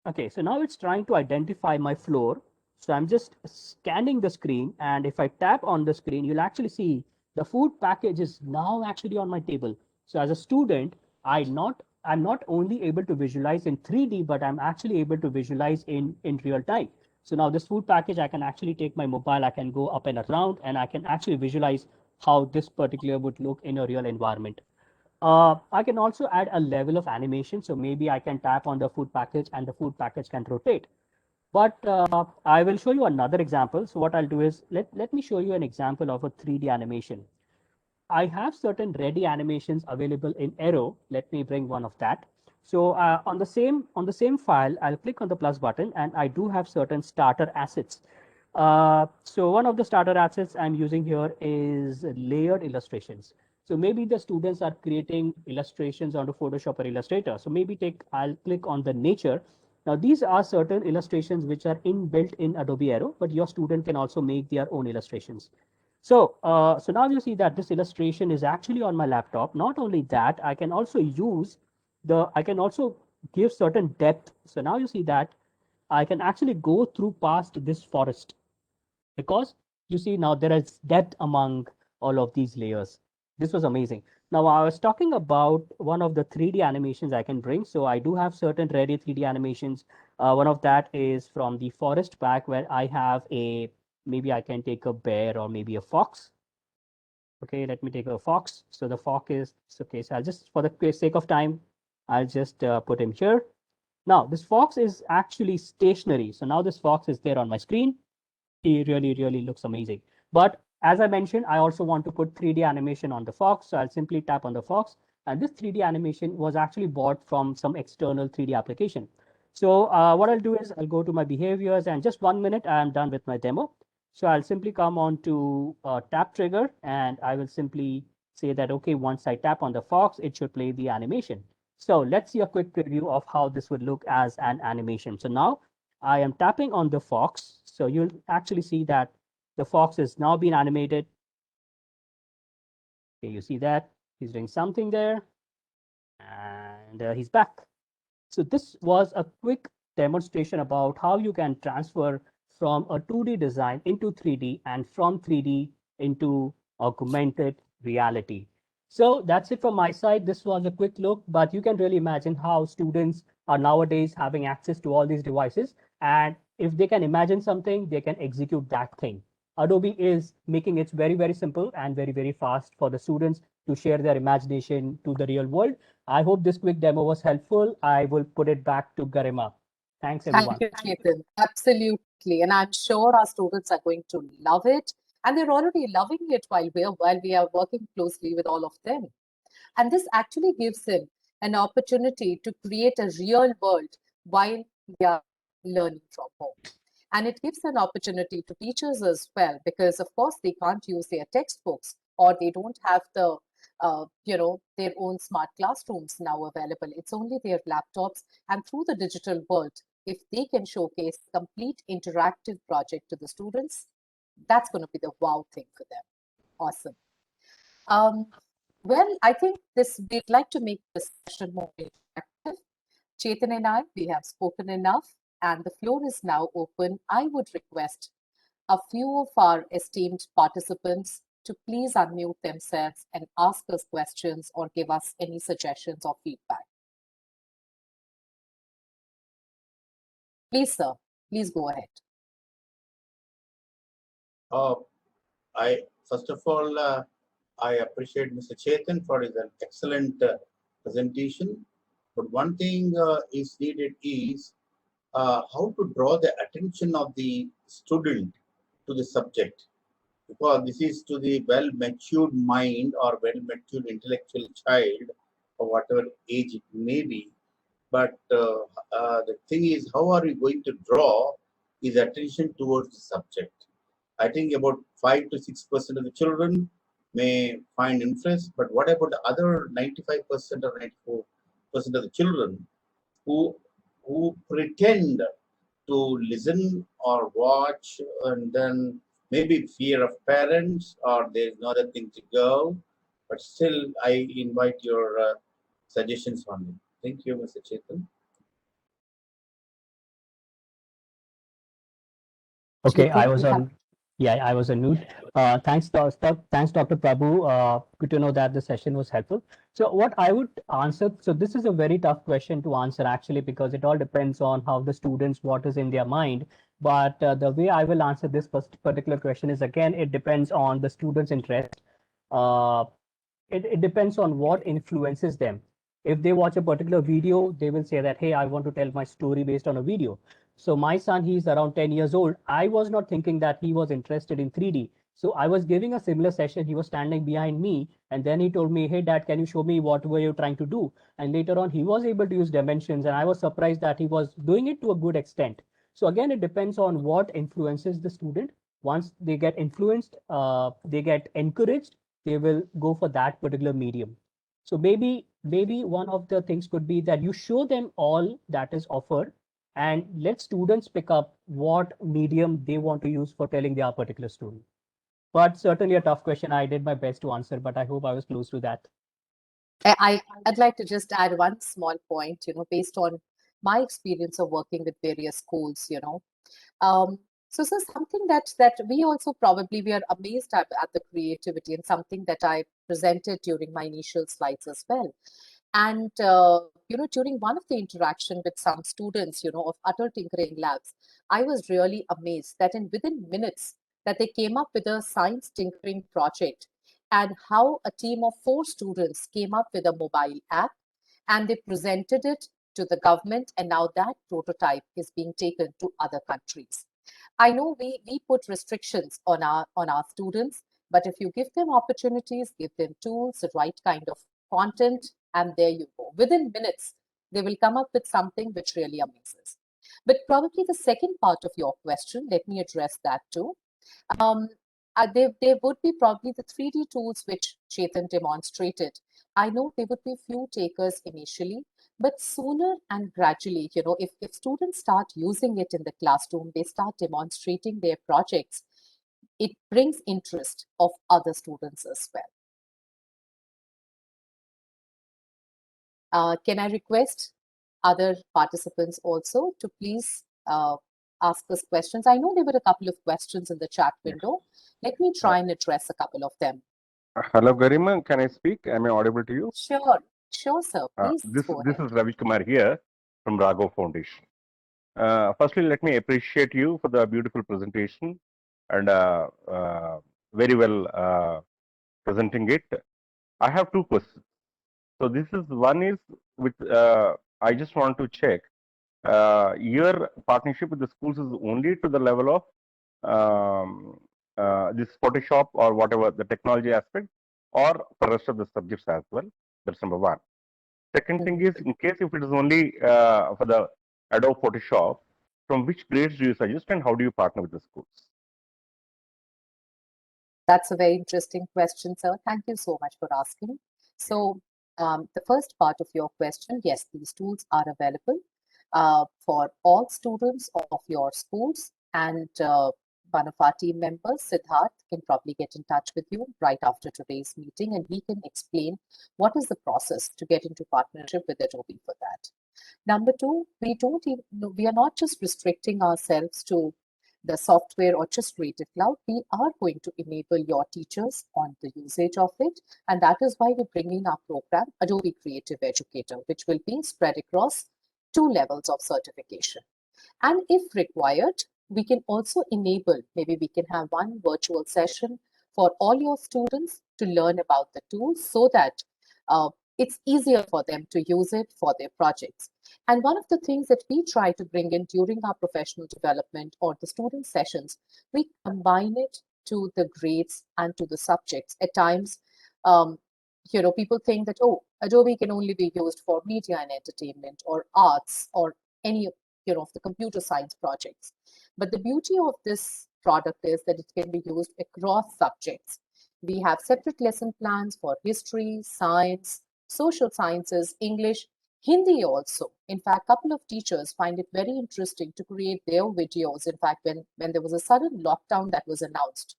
okay, so now it's trying to identify my floor. So I'm just scanning the screen. And if I tap on the screen, you'll actually see the food package is now actually on my table. So as a student, I'm not only able to visualize in 3D, but I'm actually able to visualize in real time. So now this food package, I can actually take my mobile, I can go up and around, and I can actually visualize how this particular would look in a real environment. I can also add a level of animation. So maybe I can tap on the food package and the food package can rotate. But I will show you another example. So what I'll do is let me show you an example of a 3D animation. I have certain ready animations available in Aero. Let me bring one of that. So on the same file, I'll click on the plus button, and I do have certain starter assets. So one of the starter assets I'm using here is layered illustrations. So maybe the students are creating illustrations onto Photoshop or Illustrator. So maybe I'll click on the nature. Now these are certain illustrations which are inbuilt in Adobe Aero, but your student can also make their own illustrations. So, so now you see that this illustration is actually on my laptop. Not only that, I can also give certain depth. So now you see that I can actually go through past this forest, because you see now there is depth among all of these layers. This was amazing. Now I was talking about one of the 3D animations I can bring. So I do have certain ready 3D animations. One of that is from the forest pack, where I have maybe I can take a bear or maybe a fox. Okay, let me take a fox. So the fox is okay. So I'll just, for the sake of time, I'll just put him here. Now this fox is actually stationary. So now this fox is there on my screen. He really looks amazing. But as I mentioned, I also want to put 3D animation on the fox. So I'll simply tap on the fox. And this 3D animation was actually bought from some external 3D application. So what I'll do is I'll go to my behaviors, and just 1 minute, I'm done with my demo. So I'll simply come on to tap trigger, and I will simply say that, okay, once I tap on the fox, it should play the animation. So let's see a quick preview of how this would look as an animation. So now I am tapping on the fox. So you'll actually see that the fox is now being animated. Okay, you see that he's doing something there, and he's back. So this was a quick demonstration about how you can transfer from a 2D design into 3D, and from 3D into augmented reality. So that's it from my side. This was a quick look, but you can really imagine how students are nowadays having access to all these devices. And if they can imagine something, they can execute that thing. Adobe is making it very simple and very fast for the students to share their imagination to the real world. I hope this quick demo was helpful. I will put it back to Garima. Thanks, everyone. Thank you, Chetan. Absolutely. And I'm sure our students are going to love it. And they're already loving it while we are working closely with all of them. And this actually gives them an opportunity to create a real world while they are learning from home. And it gives an opportunity to teachers as well, because of course they can't use their textbooks, or they don't have the their own smart classrooms now available. It's only their laptops, and through the digital world, if they can showcase complete interactive project to the students, that's going to be the wow thing for them. Awesome. Well, I think we'd like to make this session more interactive. Chetan and I, we have spoken enough, and the floor is now open. I would request a few of our esteemed participants to please unmute themselves and ask us questions or give us any suggestions or feedback. Please, sir, please go ahead. I first of all, I appreciate Mr. Chetan for his excellent presentation. But one thing is needed is how to draw the attention of the student to the subject, because this is to the well-matured mind or well-matured intellectual child, or whatever age it may be. But the thing is, how are we going to draw his attention towards the subject? I think about 5 to 6% of the children may find interest, but what about the other 95% or 94% of the children who pretend to listen or watch, and then maybe fear of parents, or there's no other thing to go, but still I invite your suggestions on it. Thank you, Mr. Chetan. Okay, I Chetan, was you have- on. Yeah, I was on mute. Thanks, Dr. Prabhu. Good to know that the session was helpful. So what I would answer, so this is a very tough question to answer actually, because it all depends on how the students, what is in their mind. But the way I will answer this particular question is, again, it depends on the student's interest. Uh, it depends on what influences them. If they watch a particular video, they will say that, hey, I want to tell my story based on a video. So my son, he's around 10 years old. I was not thinking that he was interested in 3D. So I was giving a similar session. He was standing behind me, and then he told me, hey, dad, can you show me what were you trying to do? And later on, he was able to use dimensions, and I was surprised that he was doing it to a good extent. So again, it depends on what influences the student. Once they get influenced, they get encouraged, they will go for that particular medium. So maybe one of the things could be that you show them all that is offered, and let students pick up what medium they want to use for telling their particular story. But certainly a tough question. I did my best to answer, but I hope I was close to that. I'd like to just add one small point, based on my experience of working with various schools, So something that we also probably we are amazed at the creativity, and something that I presented during my initial slides as well. And during one of the interaction with some students, of Atal Tinkering Labs, I was really amazed that within minutes that they came up with a science tinkering project, and how a team of 4 students came up with a mobile app and they presented it to the government, and now that prototype is being taken to other countries. I know we put restrictions on our students, but if you give them opportunities, give them tools, the right kind of content, and there you go. Within minutes, they will come up with something which really amazes. But probably the second part of your question, let me address that too. There would be probably the 3D tools which Chetan demonstrated. I know there would be few takers initially, but sooner and gradually, if students start using it in the classroom, they start demonstrating their projects, it brings interest of other students as well. Can I request other participants also to please ask us questions? I know there were a couple of questions in the chat window. Let me try and address a couple of them. Hello, Garima. Can I speak? Am I audible to you? Sure, sir. Please go This ahead. is Ravi Kumar here from Raghav Foundation. Firstly, let me appreciate you for the beautiful presentation and very well presenting it. I have 2 questions. So this is one is with I just want to check your partnership with the schools is only to the level of this Photoshop or whatever the technology aspect, or for rest of the subjects as well. That's number one. Second thing is, in case if it is only for the Adobe Photoshop, from which grades do you suggest and how do you partner with the schools? That's a very interesting question, sir. Thank you so much for asking. So the first part of your question, yes, these tools are available for all students of your schools, and one of our team members, Siddharth, can probably get in touch with you right after today's meeting, and we can explain what is the process to get into partnership with Adobe for that. Number two, we are not just restricting ourselves to the software or just Creative Cloud. We are going to enable your teachers on the usage of it. And that is why we're bringing our program, Adobe Creative Educator, which will be spread across 2 levels of certification. And if required, we can also enable, maybe we can have one virtual session for all your students to learn about the tools so that it's easier for them to use it for their projects. And one of the things that we try to bring in during our professional development or the student sessions, we combine it to the grades and to the subjects. At times, people think that, oh, Adobe can only be used for media and entertainment or arts or any of the computer science projects. But the beauty of this product is that it can be used across subjects. We have separate lesson plans for history, science, social sciences, English, Hindi also. In fact, a couple of teachers find it very interesting to create their videos. In fact, when there was a sudden lockdown that was announced,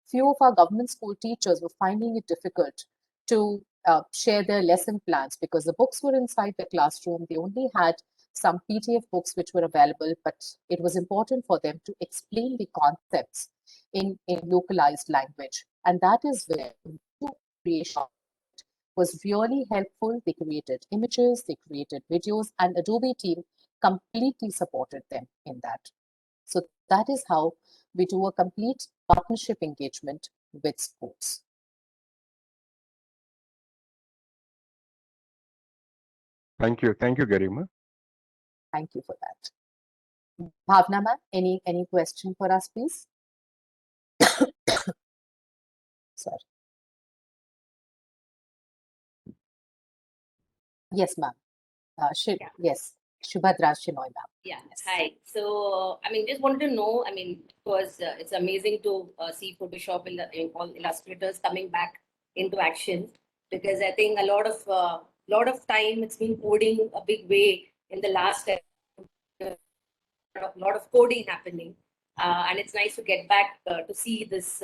few of our government school teachers were finding it difficult to share their lesson plans because the books were inside the classroom. They only had some PDF books which were available, but it was important for them to explain the concepts in localized language. And that is where creation was really helpful. They created images, they created videos, and Adobe team completely supported them in that. So that is how we do a complete partnership engagement with schools. Thank you, Garima. Thank you for that. Bhavna ma'am, any question for us, please? Sorry. Yes, ma'am. Yes, Shubhadra Shinoy ma'am. Yeah, hi. So, just wanted to know, because it's amazing to see Photoshop in all illustrators coming back into action, because I think a lot of time it's been coding a big way in the last a lot of coding happening, and it's nice to get back to see this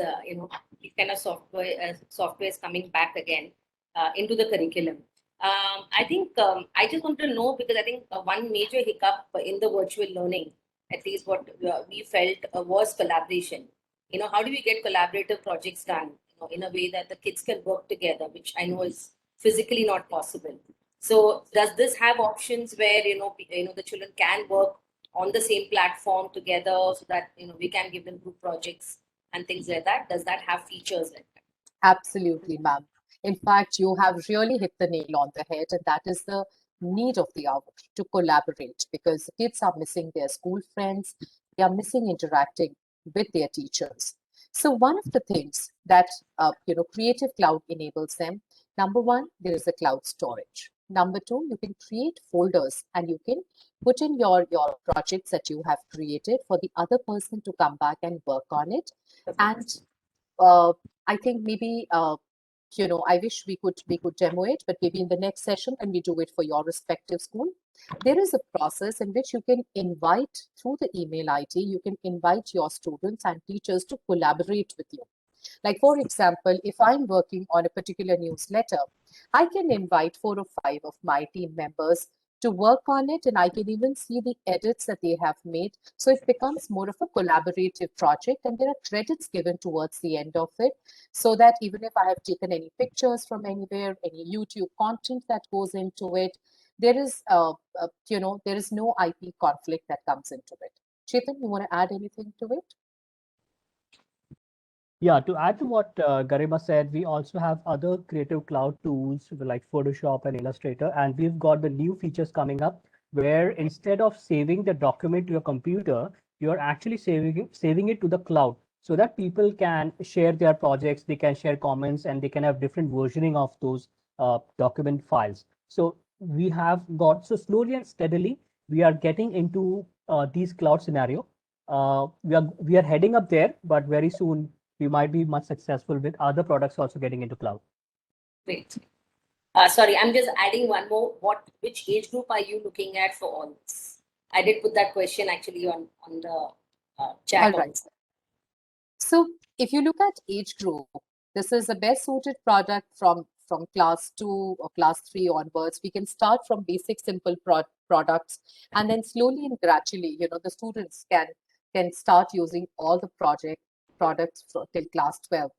kind of software is coming back again into the curriculum. I think I just want to know, because I think one major hiccup in the virtual learning, at least what we felt, was collaboration. How do we get collaborative projects done in a way that the kids can work together, which I know is physically not possible. So does this have options where the children can work on the same platform together so that we can give them group projects and things like that? Does that have features like that? Absolutely, ma'am. In fact, you have really hit the nail on the head, and that is the need of the hour to collaborate because kids are missing their school friends, they are missing interacting with their teachers. So one of the things that Creative Cloud enables them, number one, there is a cloud storage. Number two, you can create folders and you can put in your projects that you have created for the other person to come back and work on it. And I think maybe I wish we could demo it, but maybe in the next session when we do it for your respective school, there is a process in which you can invite through the email ID, you can invite your students and teachers to collaborate with you. Like, for example, if I'm working on a particular newsletter, I can invite 4 or 5 of my team members to work on it, and I can even see the edits that they have made. So it becomes more of a collaborative project, and there are credits given towards the end of it, so that even if I have taken any pictures from anywhere, any YouTube content that goes into it, there is, there is no IP conflict that comes into it. Chetan, you want to add anything to it? Yeah, to add to what Garima said, we also have other Creative Cloud tools like Photoshop and Illustrator, and we've got the new features coming up where instead of saving the document to your computer, you're actually saving it to the cloud so that people can share their projects, they can share comments, and they can have different versioning of those document files. So we have got, so slowly and steadily, we are getting into these cloud scenario. We are heading up there, but very soon we might be much successful with other products also getting into cloud. Great. Sorry, I'm just adding one more. Which age group are you looking at for all this? I did put that question actually on the chat. All right. So if you look at age group, this is a best suited product from class 2 or class 3 onwards. We can start from basic simple products, and then slowly and gradually, the students can start using all the products till class 12.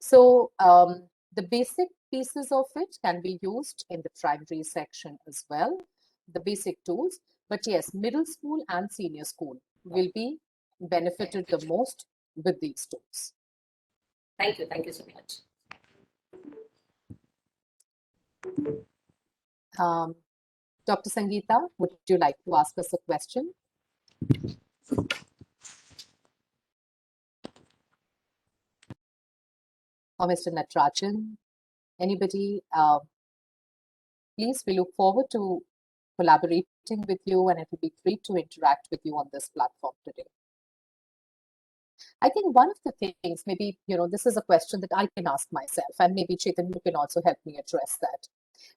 So the basic pieces of it can be used in the primary section as well, the basic tools. But yes, middle school and senior school will be benefited the most with these tools. Thank you so much. Dr. Sangeeta, would you like to ask us a question? Or Mr. Natarajan, anybody? Please, we look forward to collaborating with you, and it will be great to interact with you on this platform today. I think one of the things, maybe, this is a question that I can ask myself, and maybe Chetan, you can also help me address that.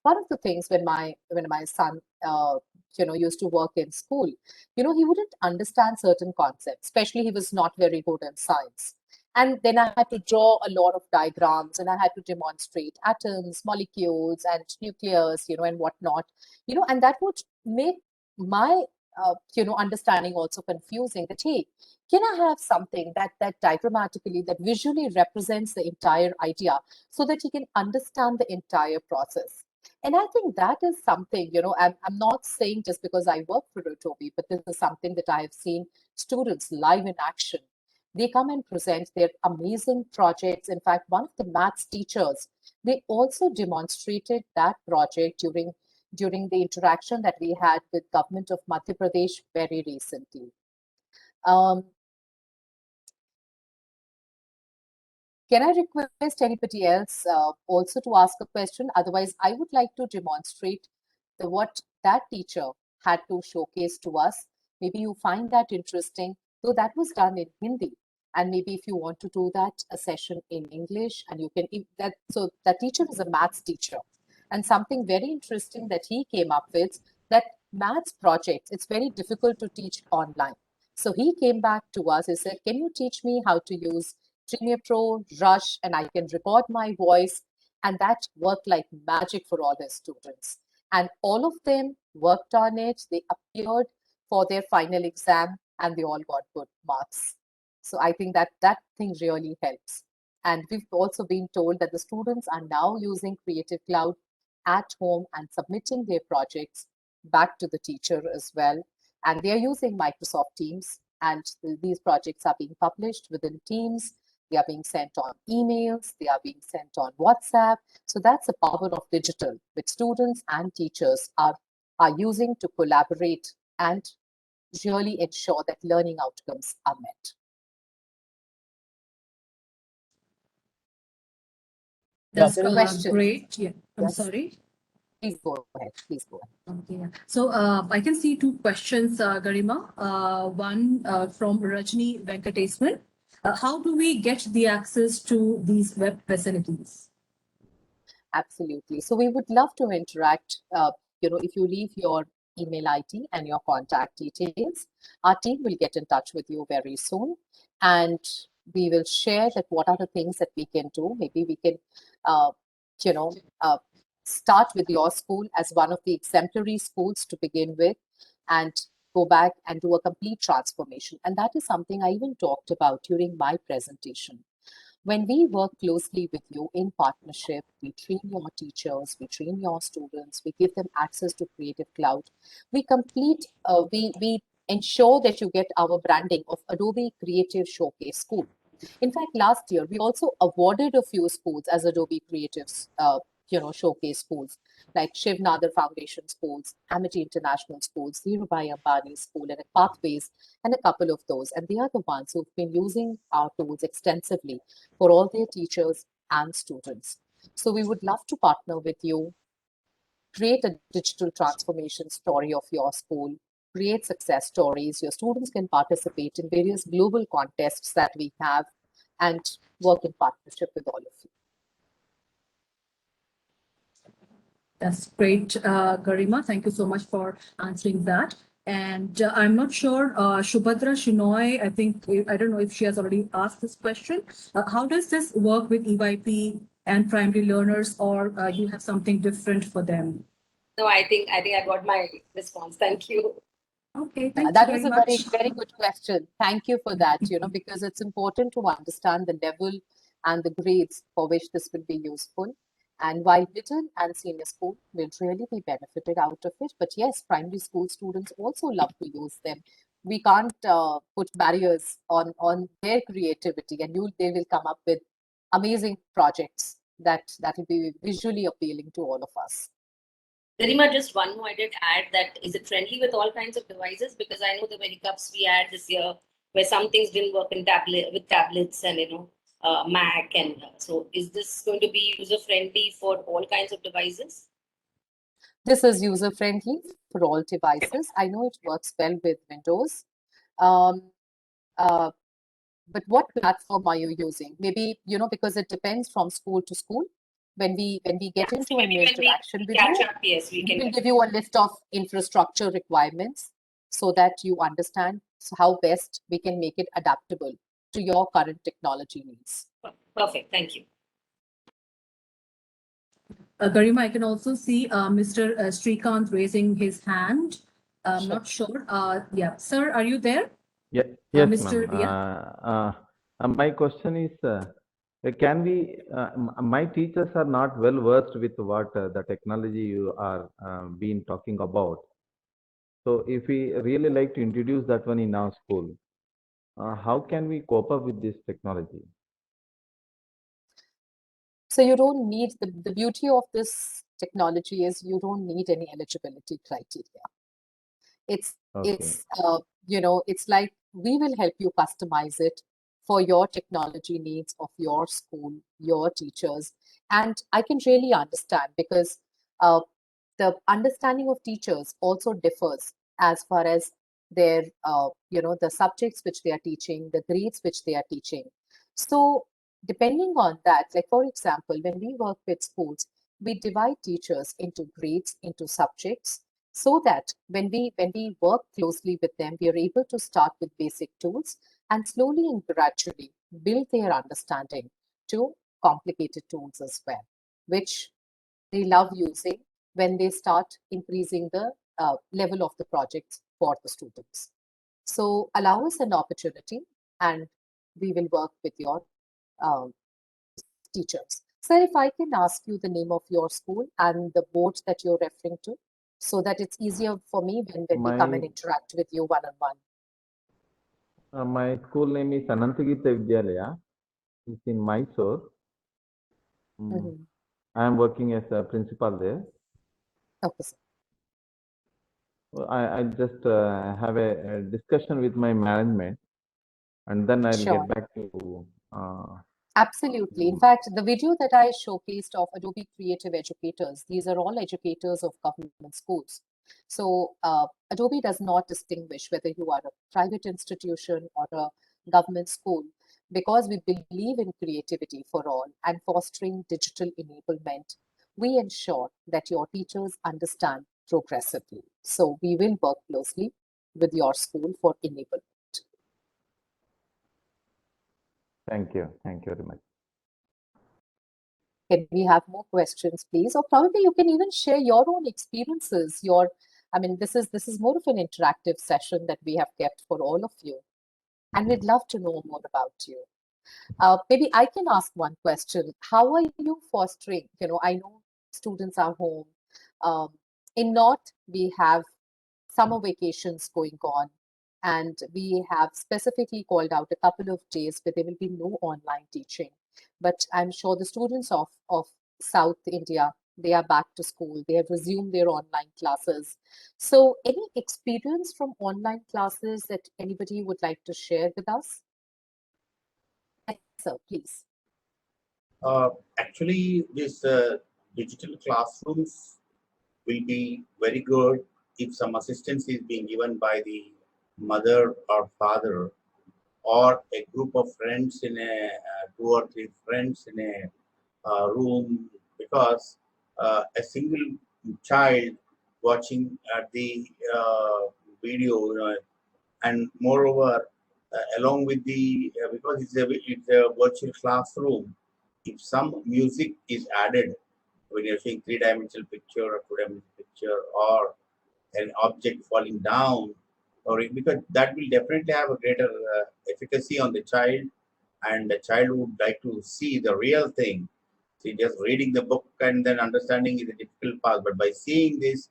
One of the things when my son, used to work in school, he wouldn't understand certain concepts, especially he was not very good in science. And then I had to draw a lot of diagrams, and I had to demonstrate atoms, molecules, and nucleus, and whatnot, and that would make my, understanding also confusing. That, hey, can I have something that diagrammatically, that visually represents the entire idea so that he can understand the entire process? And I think that is something, I'm not saying just because I work for Rotobi, but this is something that I have seen students live in action. They come and present their amazing projects. In fact, one of the maths teachers, they also demonstrated that project during the interaction that we had with government of Madhya Pradesh very recently. Can I request anybody else also to ask a question? Otherwise, I would like to demonstrate what that teacher had to showcase to us. Maybe you find that interesting, though that was done in Hindi. And maybe if you want to do that, a session in English, and you can, so that teacher is a maths teacher. And something very interesting that he came up with, that maths projects, it's very difficult to teach online. So he came back to us, he said, can you teach me how to use Premiere Pro, Rush, and I can record my voice. And that worked like magic for all the students. And all of them worked on it. They appeared for their final exam, and they all got good marks. So I think that thing really helps. And we've also been told that the students are now using Creative Cloud at home and submitting their projects back to the teacher as well. And they are using Microsoft Teams, and these projects are being published within Teams. They are being sent on emails, they are being sent on WhatsApp. So that's the power of digital, which students and teachers are using to collaborate and really ensure that learning outcomes are met. That's There are questions. great. Yeah, I'm Yes. sorry. Please go ahead. Please go ahead. Okay. So I can see two questions, Garima. One from Rajni Venkatesman. How do we get the access to these web facilities? Absolutely. So we would love to interact. If you leave your email ID and your contact details, our team will get in touch with you very soon, and we will share that what are the things that we can do. Maybe we can, uh, you know, uh, start with your school as one of the exemplary schools to begin with, and go back and do a complete transformation. And that is something I even talked about during my presentation. When we work closely with you in partnership, we train your teachers, we train your students, we give them access to Creative Cloud. We ensure that you get our branding of Adobe Creative Showcase School. In fact, last year we also awarded a few schools as Adobe Creative Showcase schools, like Shiv Nadar Foundation schools, Amity International schools, Dhirubhai Ambani School, and Pathways, and a couple of those. And they are the ones who've been using our tools extensively for all their teachers and students. So we would love to partner with you, create a digital transformation story of your school, create success stories. Your students can participate in various global contests that we have and work in partnership with all of you. That's great, Garima. Thank you so much for answering that. And I'm not sure, Shubhadra Shinoy, I don't know if she has already asked this question. How does this work with EYP and primary learners, or you have something different for them? No, I think I got my response. Thank you. Okay, That is a very, very good question. Thank you for that, because it's important to understand the level and the grades for which this will be useful. And while middle and senior school will really be benefited out of it, but yes, primary school students also love to use them. We can't put barriers on their creativity, and they will come up with amazing projects that will be visually appealing to all of us. Garima, just one more I did add that is it friendly with all kinds of devices? Because I know there were hiccups we had this year where some things didn't work with tablets and Mac, and so is this going to be user friendly for all kinds of devices? This is user friendly for all devices. I know it works well with Windows. But what platform are you using? Maybe, because it depends from school to school. When we get into an interaction with you, we will give you a list of infrastructure requirements so that you understand how best we can make it adaptable to your current technology needs. Perfect. Thank you. Garima, I can also see Mr. Srikanth raising his hand. I'm not sure. Yeah, sir, are you there? Yeah, yes, ma'am. My question is, can we? My teachers are not well versed with what the technology you are been talking about. So, if we really like to introduce that one in our school, how can we cope up with this technology? So you don't need the beauty of this technology is you don't need any eligibility criteria. It's like we will help you customize it for your technology needs of your school, your teachers. And I can really understand because the understanding of teachers also differs as far as their, the subjects which they are teaching, the grades which they are teaching. So depending on that, like for example, when we work with schools, we divide teachers into grades, into subjects, so that when we work closely with them, we are able to start with basic tools and slowly and gradually build their understanding to complicated tools as well, which they love using when they start increasing the level of the projects for the students. So allow us an opportunity and we will work with your teachers. Sir, if I can ask you the name of your school and the board that you're referring to, so that it's easier for me when we come and interact with you one-on-one. My school name is Anantagita Vidyalaya. is in Mysore. Mhm. I am working as a principal there. Okay, sir. I'll just have a discussion with my management, and then I'll Sure. get back to. Absolutely. In fact, the video that I showcased of Adobe Creative Educators, these are all educators of government schools. So Adobe does not distinguish whether you are a private institution or a government school, because we believe in creativity for all and fostering digital enablement. We ensure that your teachers understand progressively. So we will work closely with your school for enablement. Thank you. Thank you very much. Can we have more questions, please? Or probably you can even share your own experiences. I mean, this is more of an interactive session that we have kept for all of you, and we'd love to know more about you. Maybe I can ask one question. How are you fostering? I know students are home. Um, in North, we have summer vacations going on, and we have specifically called out a couple of days where there will be no online teaching. But I'm sure the students of South India, they are back to school. They have resumed their online classes. So any experience from online classes that anybody would like to share with us? Yes, sir, please. Actually, this digital classrooms will be very good if some assistance is being given by the mother or father, or a group of friends in a 2 or 3 friends in a room, because a single child watching the video, and moreover, along with the because it's a virtual classroom, if some music is added when you're seeing three-dimensional picture or two-dimensional picture, or an object falling down, because that will definitely have a greater efficacy on the child, and the child would like to see the real thing. See, just reading the book and then understanding is a difficult path, but by seeing this,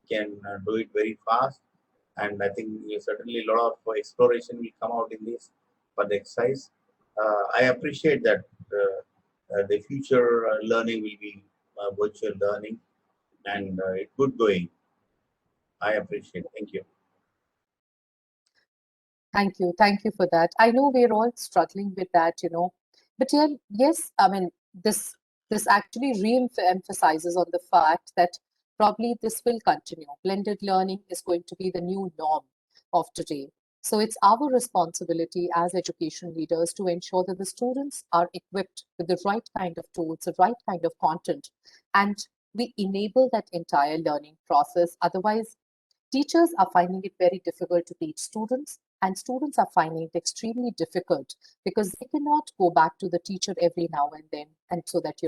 can do it very fast. And I think certainly a lot of exploration will come out in this for the exercise. I appreciate that the future learning will be virtual learning, and it's good going. I appreciate. Thank you. Thank you. Thank you for that. I know we're all struggling with that. But yeah, yes, I mean, this actually re-emphasizes on the fact that probably this will continue. Blended learning is going to be the new norm of today. So it's our responsibility as education leaders to ensure that the students are equipped with the right kind of tools, the right kind of content, and we enable that entire learning process. Otherwise, teachers are finding it very difficult to teach students, and students are finding it extremely difficult because they cannot go back to the teacher every now and then, and so that,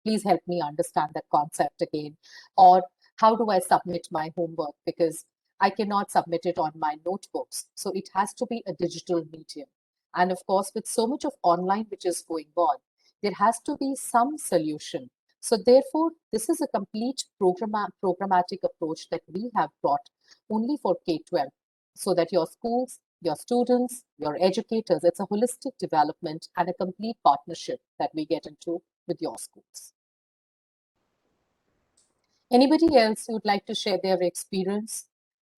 please help me understand that concept again. Or how do I submit my homework? Because I cannot submit it on my notebooks. So it has to be a digital medium. And of course, with so much of online which is going on, there has to be some solution. So therefore, this is a complete programmatic approach that we have brought only for K-12, so that your schools, your students, your educators, it's a holistic development and a complete partnership that we get into with your schools. Anybody else who would like to share their experience?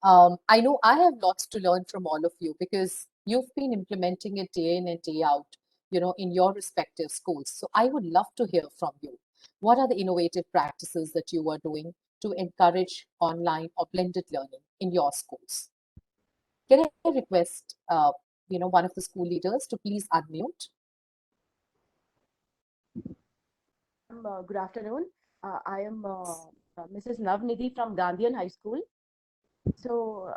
I know I have lots to learn from all of you because you've been implementing it day in and day out, in your respective schools. So I would love to hear from you. What are the innovative practices that you are doing to encourage online or blended learning in your schools? Can I request, one of the school leaders to please unmute? Good afternoon. I am Mrs. Navnidhi from Gandhian High School. So,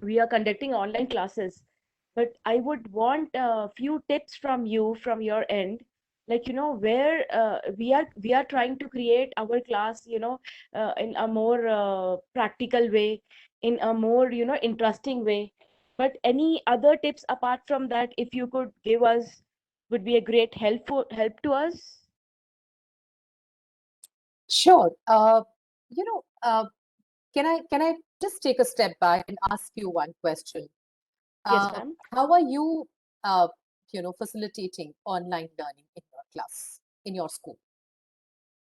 we are conducting online classes, but I would want a few tips from you, from your end, where we are trying to create our class, in a more practical way, in a more, interesting way. But any other tips apart from that, if you could give us, would be a great help to us. Sure. Can I just take a step back and ask you one question? Yes, ma'am. How are you facilitating online learning in your class, in your school?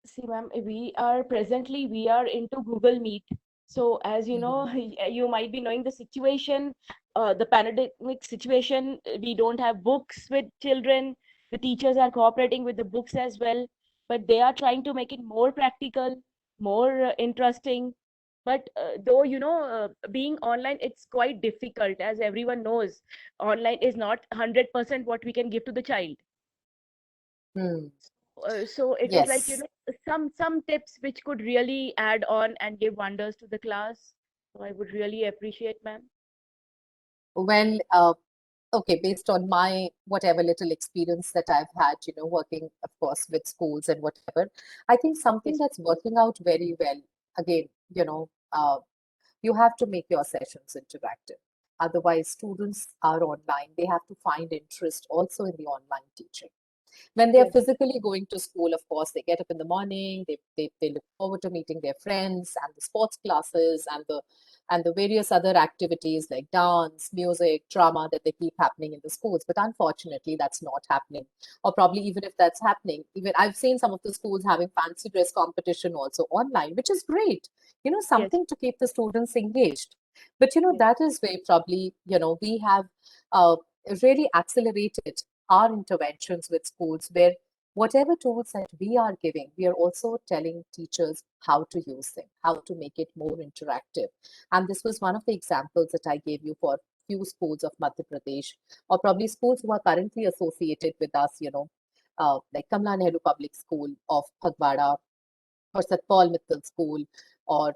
See, ma'am, we are into Google Meet. So, as you know, you might be knowing the situation, the pandemic situation. We don't have books with children. The teachers are cooperating with the books as well, but they are trying to make it more practical, more interesting. But though, being online, it's quite difficult, as everyone knows. Online is not 100% what we can give to the child. Hmm. So it is like, Yes. some tips which could really add on and give wonders to the class. So I would really appreciate, ma'am. Well, okay, based on my whatever little experience that I've had, working, of course, with schools and whatever, I think something Yes. that's working out very well, again, you have to make your sessions interactive. Otherwise, students are online. They have to find interest also in the online teaching. When they're Yes. physically going to school, of course, they get up in the morning, they look forward to meeting their friends and the sports classes and the various other activities like dance, music, drama that they keep happening in the schools. But unfortunately, that's not happening. Or probably even if that's happening, even I've seen some of the schools having fancy dress competition also online, which is great. Yes. Something to keep the students engaged. But Yes. that is where probably, we have uh, really accelerated our interventions with schools, where whatever tools that we are giving, we are also telling teachers how to use them, how to make it more interactive. And this was one of the examples that I gave you for few schools of Madhya Pradesh, or probably schools who are currently associated with us, like Kamla Nehru Public School of Phagwara, or St. Paul Mittal School, or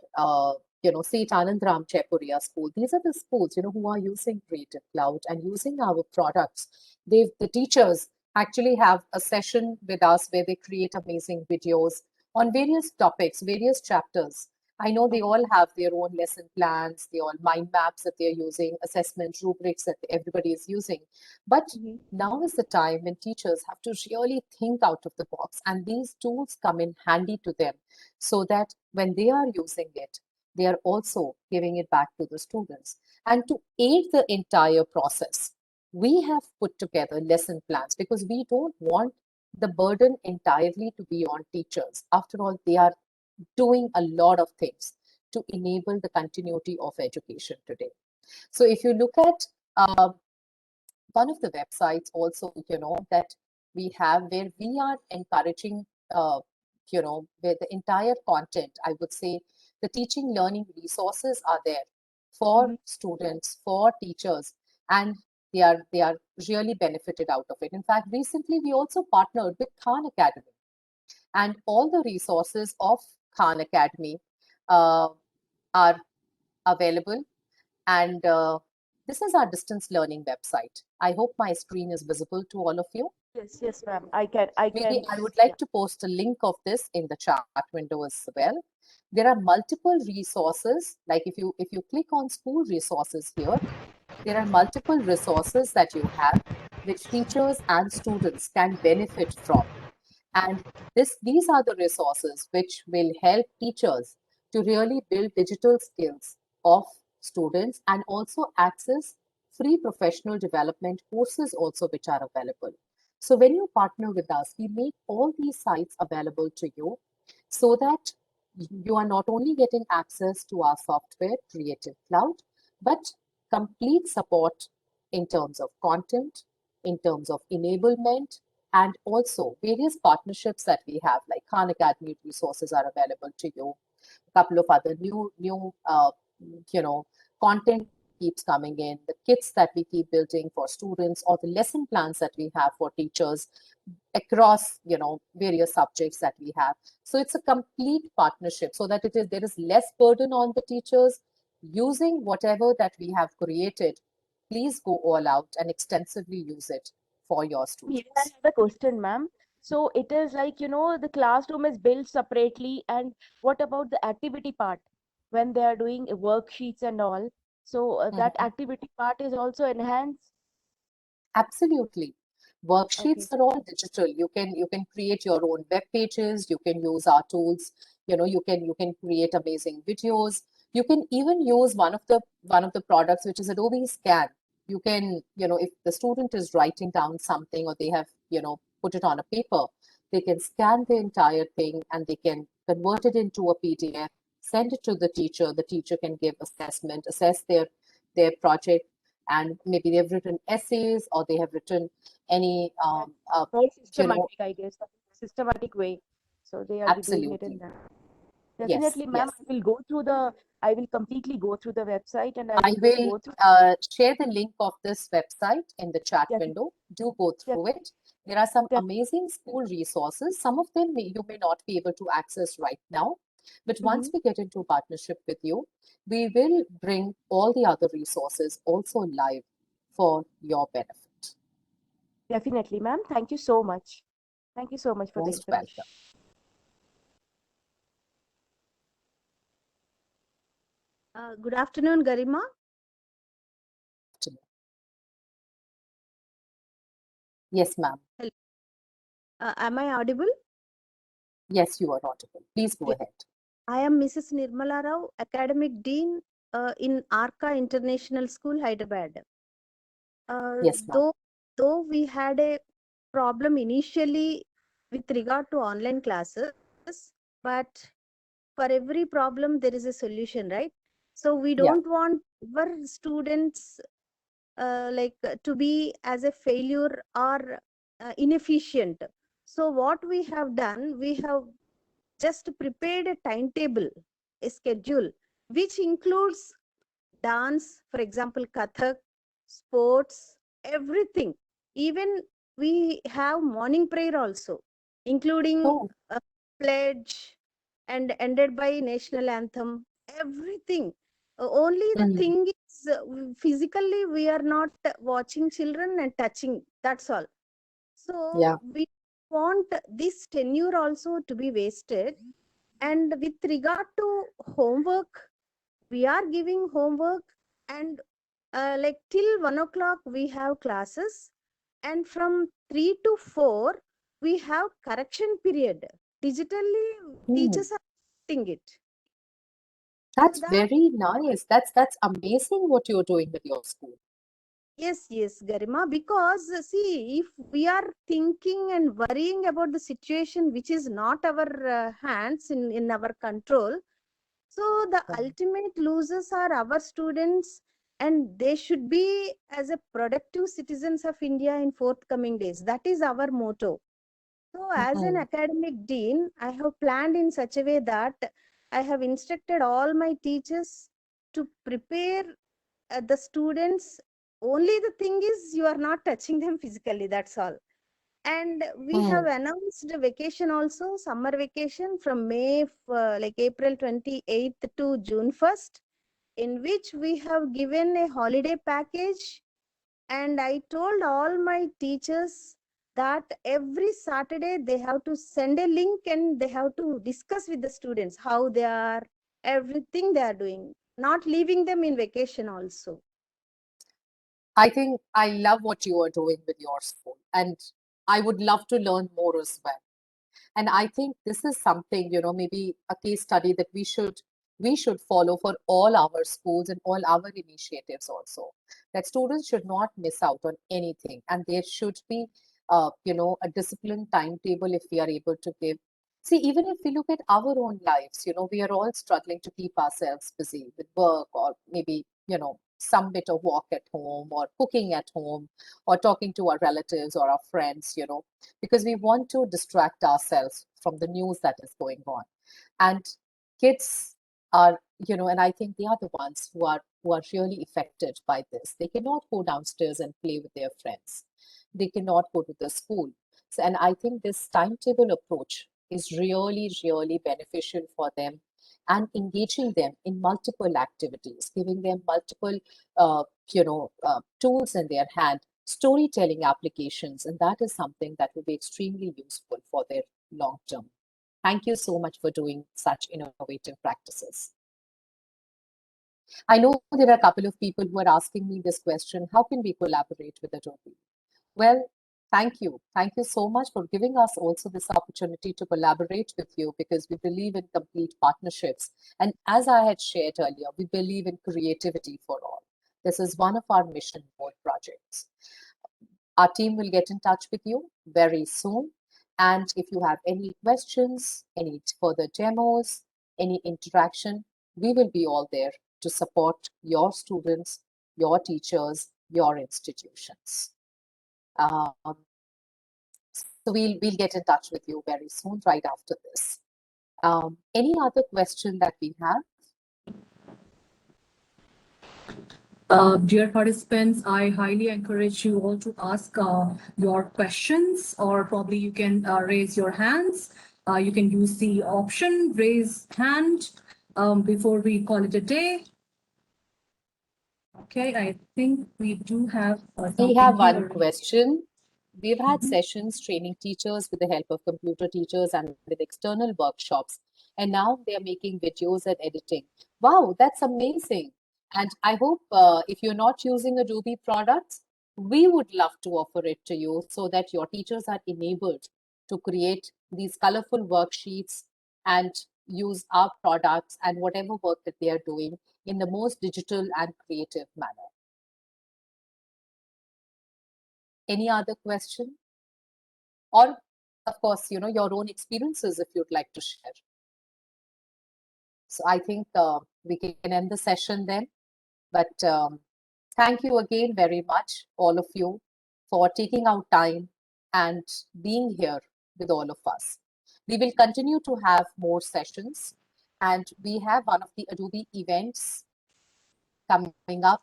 St. Anandram Chaipuria School. These are the schools, who are using Creative Cloud and using our products. The teachers actually have a session with us where they create amazing videos on various topics, various chapters. I know they all have their own lesson plans, they all mind maps that they're using, assessment rubrics that everybody is using. But now is the time when teachers have to really think out of the box, and these tools come in handy to them, so that when they are using it, they are also giving it back to the students. And to aid the entire process, we have put together lesson plans, because we don't want the burden entirely to be on teachers. After all, they are doing a lot of things to enable the continuity of education today. So if you look at one of the websites also, that we have, where we are encouraging, where the entire content, I would say, the teaching learning resources are there for students, for teachers, and they are really benefited out of it. In fact, recently we also partnered with Khan Academy, and all the resources of Khan Academy are available. And this is our distance learning website. I hope my screen is visible to all of you. Yes, yes, ma'am. I can. Maybe I would like to post a link of this in the chat window as well. There are multiple resources. Like if you click on school resources here, there are multiple resources that you have, which teachers and students can benefit from. And these are the resources which will help teachers to really build digital skills of students, and also access free professional development courses also, which are available. So when you partner with us, we make all these sites available to you, so that you are not only getting access to our software, Creative Cloud, but complete support in terms of content, in terms of enablement, and also various partnerships that we have, like Khan Academy resources are available to you. A couple of other new content keeps coming in, the kits that we keep building for students, or the lesson plans that we have for teachers across various subjects that we have. So it's a complete partnership, so that there is less burden on the teachers using whatever that we have created. Please go all out and extensively use it for your students. Here I have a question, ma'am. So it is like, the classroom is built separately, and what about the activity part when they are doing worksheets and all? So that activity part is also enhanced. Absolutely. Worksheets Okay. are all digital. You can create your own web pages. You can use our tools. You can create amazing videos. You can even use one of the products, which is Adobe Scan, You can, if the student is writing down something or they have, put it on a paper, they can scan the entire thing and they can convert it into a PDF, send it to the teacher. The teacher can give assessment, assess their project, and maybe they've written essays or they have written any, More systematic, I guess, systematic way. So they are doing it in absolutely. that. Yes, Definitely, ma'am. yes. I will completely go through the website and I I will will go through. share the link of this website in the chat Def- window. Do go def- through it. There are some def- amazing school resources. Some of them you may not be able to access right now, but once Mhm. we get into partnership with you, we will bring all the other resources also live for your benefit. Definitely, ma'am. Thank you so much. Thank you so much for the Most information. welcome. Good afternoon, Garima. Yes, ma'am. Am I audible? Yes, you are audible. Please go ahead. I am Mrs. Nirmala Rao, Academic Dean in Arca International School, Hyderabad. Yes, ma'am. Though we had a problem initially with regard to online classes, but for every problem there is a solution, right? So we don't want our students to be as a failure or inefficient. So what we have done, we have just prepared a timetable, a schedule, which includes dance, for example, Kathak, sports, everything. Even we have morning prayer also, including a pledge and ended by national anthem, everything. Only the thing is, physically we are not watching children and touching. That's all. So we want this tenure also to be wasted. And with regard to homework, we are giving homework, and like till 1 o'clock we have classes, and from 3 to 4 we have correction period. Digitally, teachers are doing it. That's very nice. That's amazing what you're doing with your school. Yes, Garima, because see, if we are thinking and worrying about the situation which is not our hands in our control, so the ultimate losers are our students, and they should be as a productive citizens of India in forthcoming days. That is our motto. So as an academic dean, I have planned in such a way that I have instructed all my teachers to prepare the students. Only the thing is you are not touching them physically, that's all. And we have announced a vacation also, summer vacation from like April 28th to June 1st, in which we have given a holiday package. And I told all my teachers that every Saturday they have to send a link and they have to discuss with the students how they are, everything they are doing, not leaving them in vacation also. I think I love what you are doing with your school, and I would love to learn more as well. And I think this is something, maybe a case study that we should follow for all our schools and all our initiatives also. That students should not miss out on anything, and there should be, a disciplined timetable if we are able to give. See, even if we look at our own lives, we are all struggling to keep ourselves busy with work or maybe, some bit of walk at home or cooking at home or talking to our relatives or our friends, because we want to distract ourselves from the news that is going on. And kids are, and I think they are the ones who are really affected by this. They cannot go downstairs and play with their friends. They cannot go to the school. So, and I think this timetable approach is really, really beneficial for them, and engaging them in multiple activities, giving them multiple, tools in their hand, storytelling applications, and that is something that will be extremely useful for their long term. Thank you so much for doing such innovative practices. I know there are a couple of people who are asking me this question: how can we collaborate with Adobe? Well, thank you. Thank you so much for giving us also this opportunity to collaborate with you, because we believe in complete partnerships. And as I had shared earlier, we believe in creativity for all. This is one of our mission board projects. Our team will get in touch with you very soon. And if you have any questions, any further demos, any interaction, we will be all there to support your students, your teachers, your institutions. So we'll get in touch with you very soon, right after this. Any other question that we have? Dear participants, I highly encourage you all to ask your questions, or probably you can raise your hands. You can use the option raise hand before we call it a day. Okay, I think we do have We have something one here. question. We've had sessions training teachers with the help of computer teachers and with external workshops. And now they're making videos and editing. Wow, that's amazing. And I hope if you're not using Adobe products, we would love to offer it to you so that your teachers are enabled to create these colorful worksheets and use our products and whatever work that they are doing in the most digital and creative manner. Any other question? Or, of course, you know, your own experiences if you'd like to share. So I think we can end the session then. But thank you again very much, all of you, for taking out time and being here with all of us. We will continue to have more sessions, and we have one of the Adobe events coming up,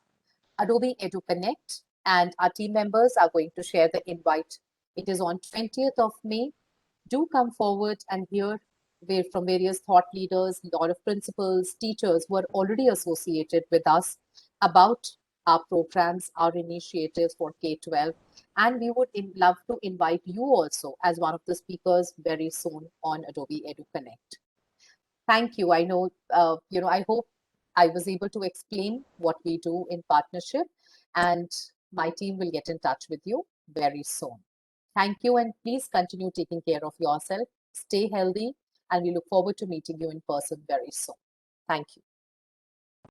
Adobe EduConnect, and our team members are going to share the invite. It is on 20th of May. Do come forward and hear from various thought leaders, a lot of principals, teachers who are already associated with us about our programs, our initiatives for K-12. And we would love to invite you also as one of the speakers very soon on Adobe EduConnect. Thank you. I know, I hope I was able to explain what we do in partnership, and my team will get in touch with you very soon. Thank you, and please continue taking care of yourself. Stay healthy, and we look forward to meeting you in person very soon. Thank you.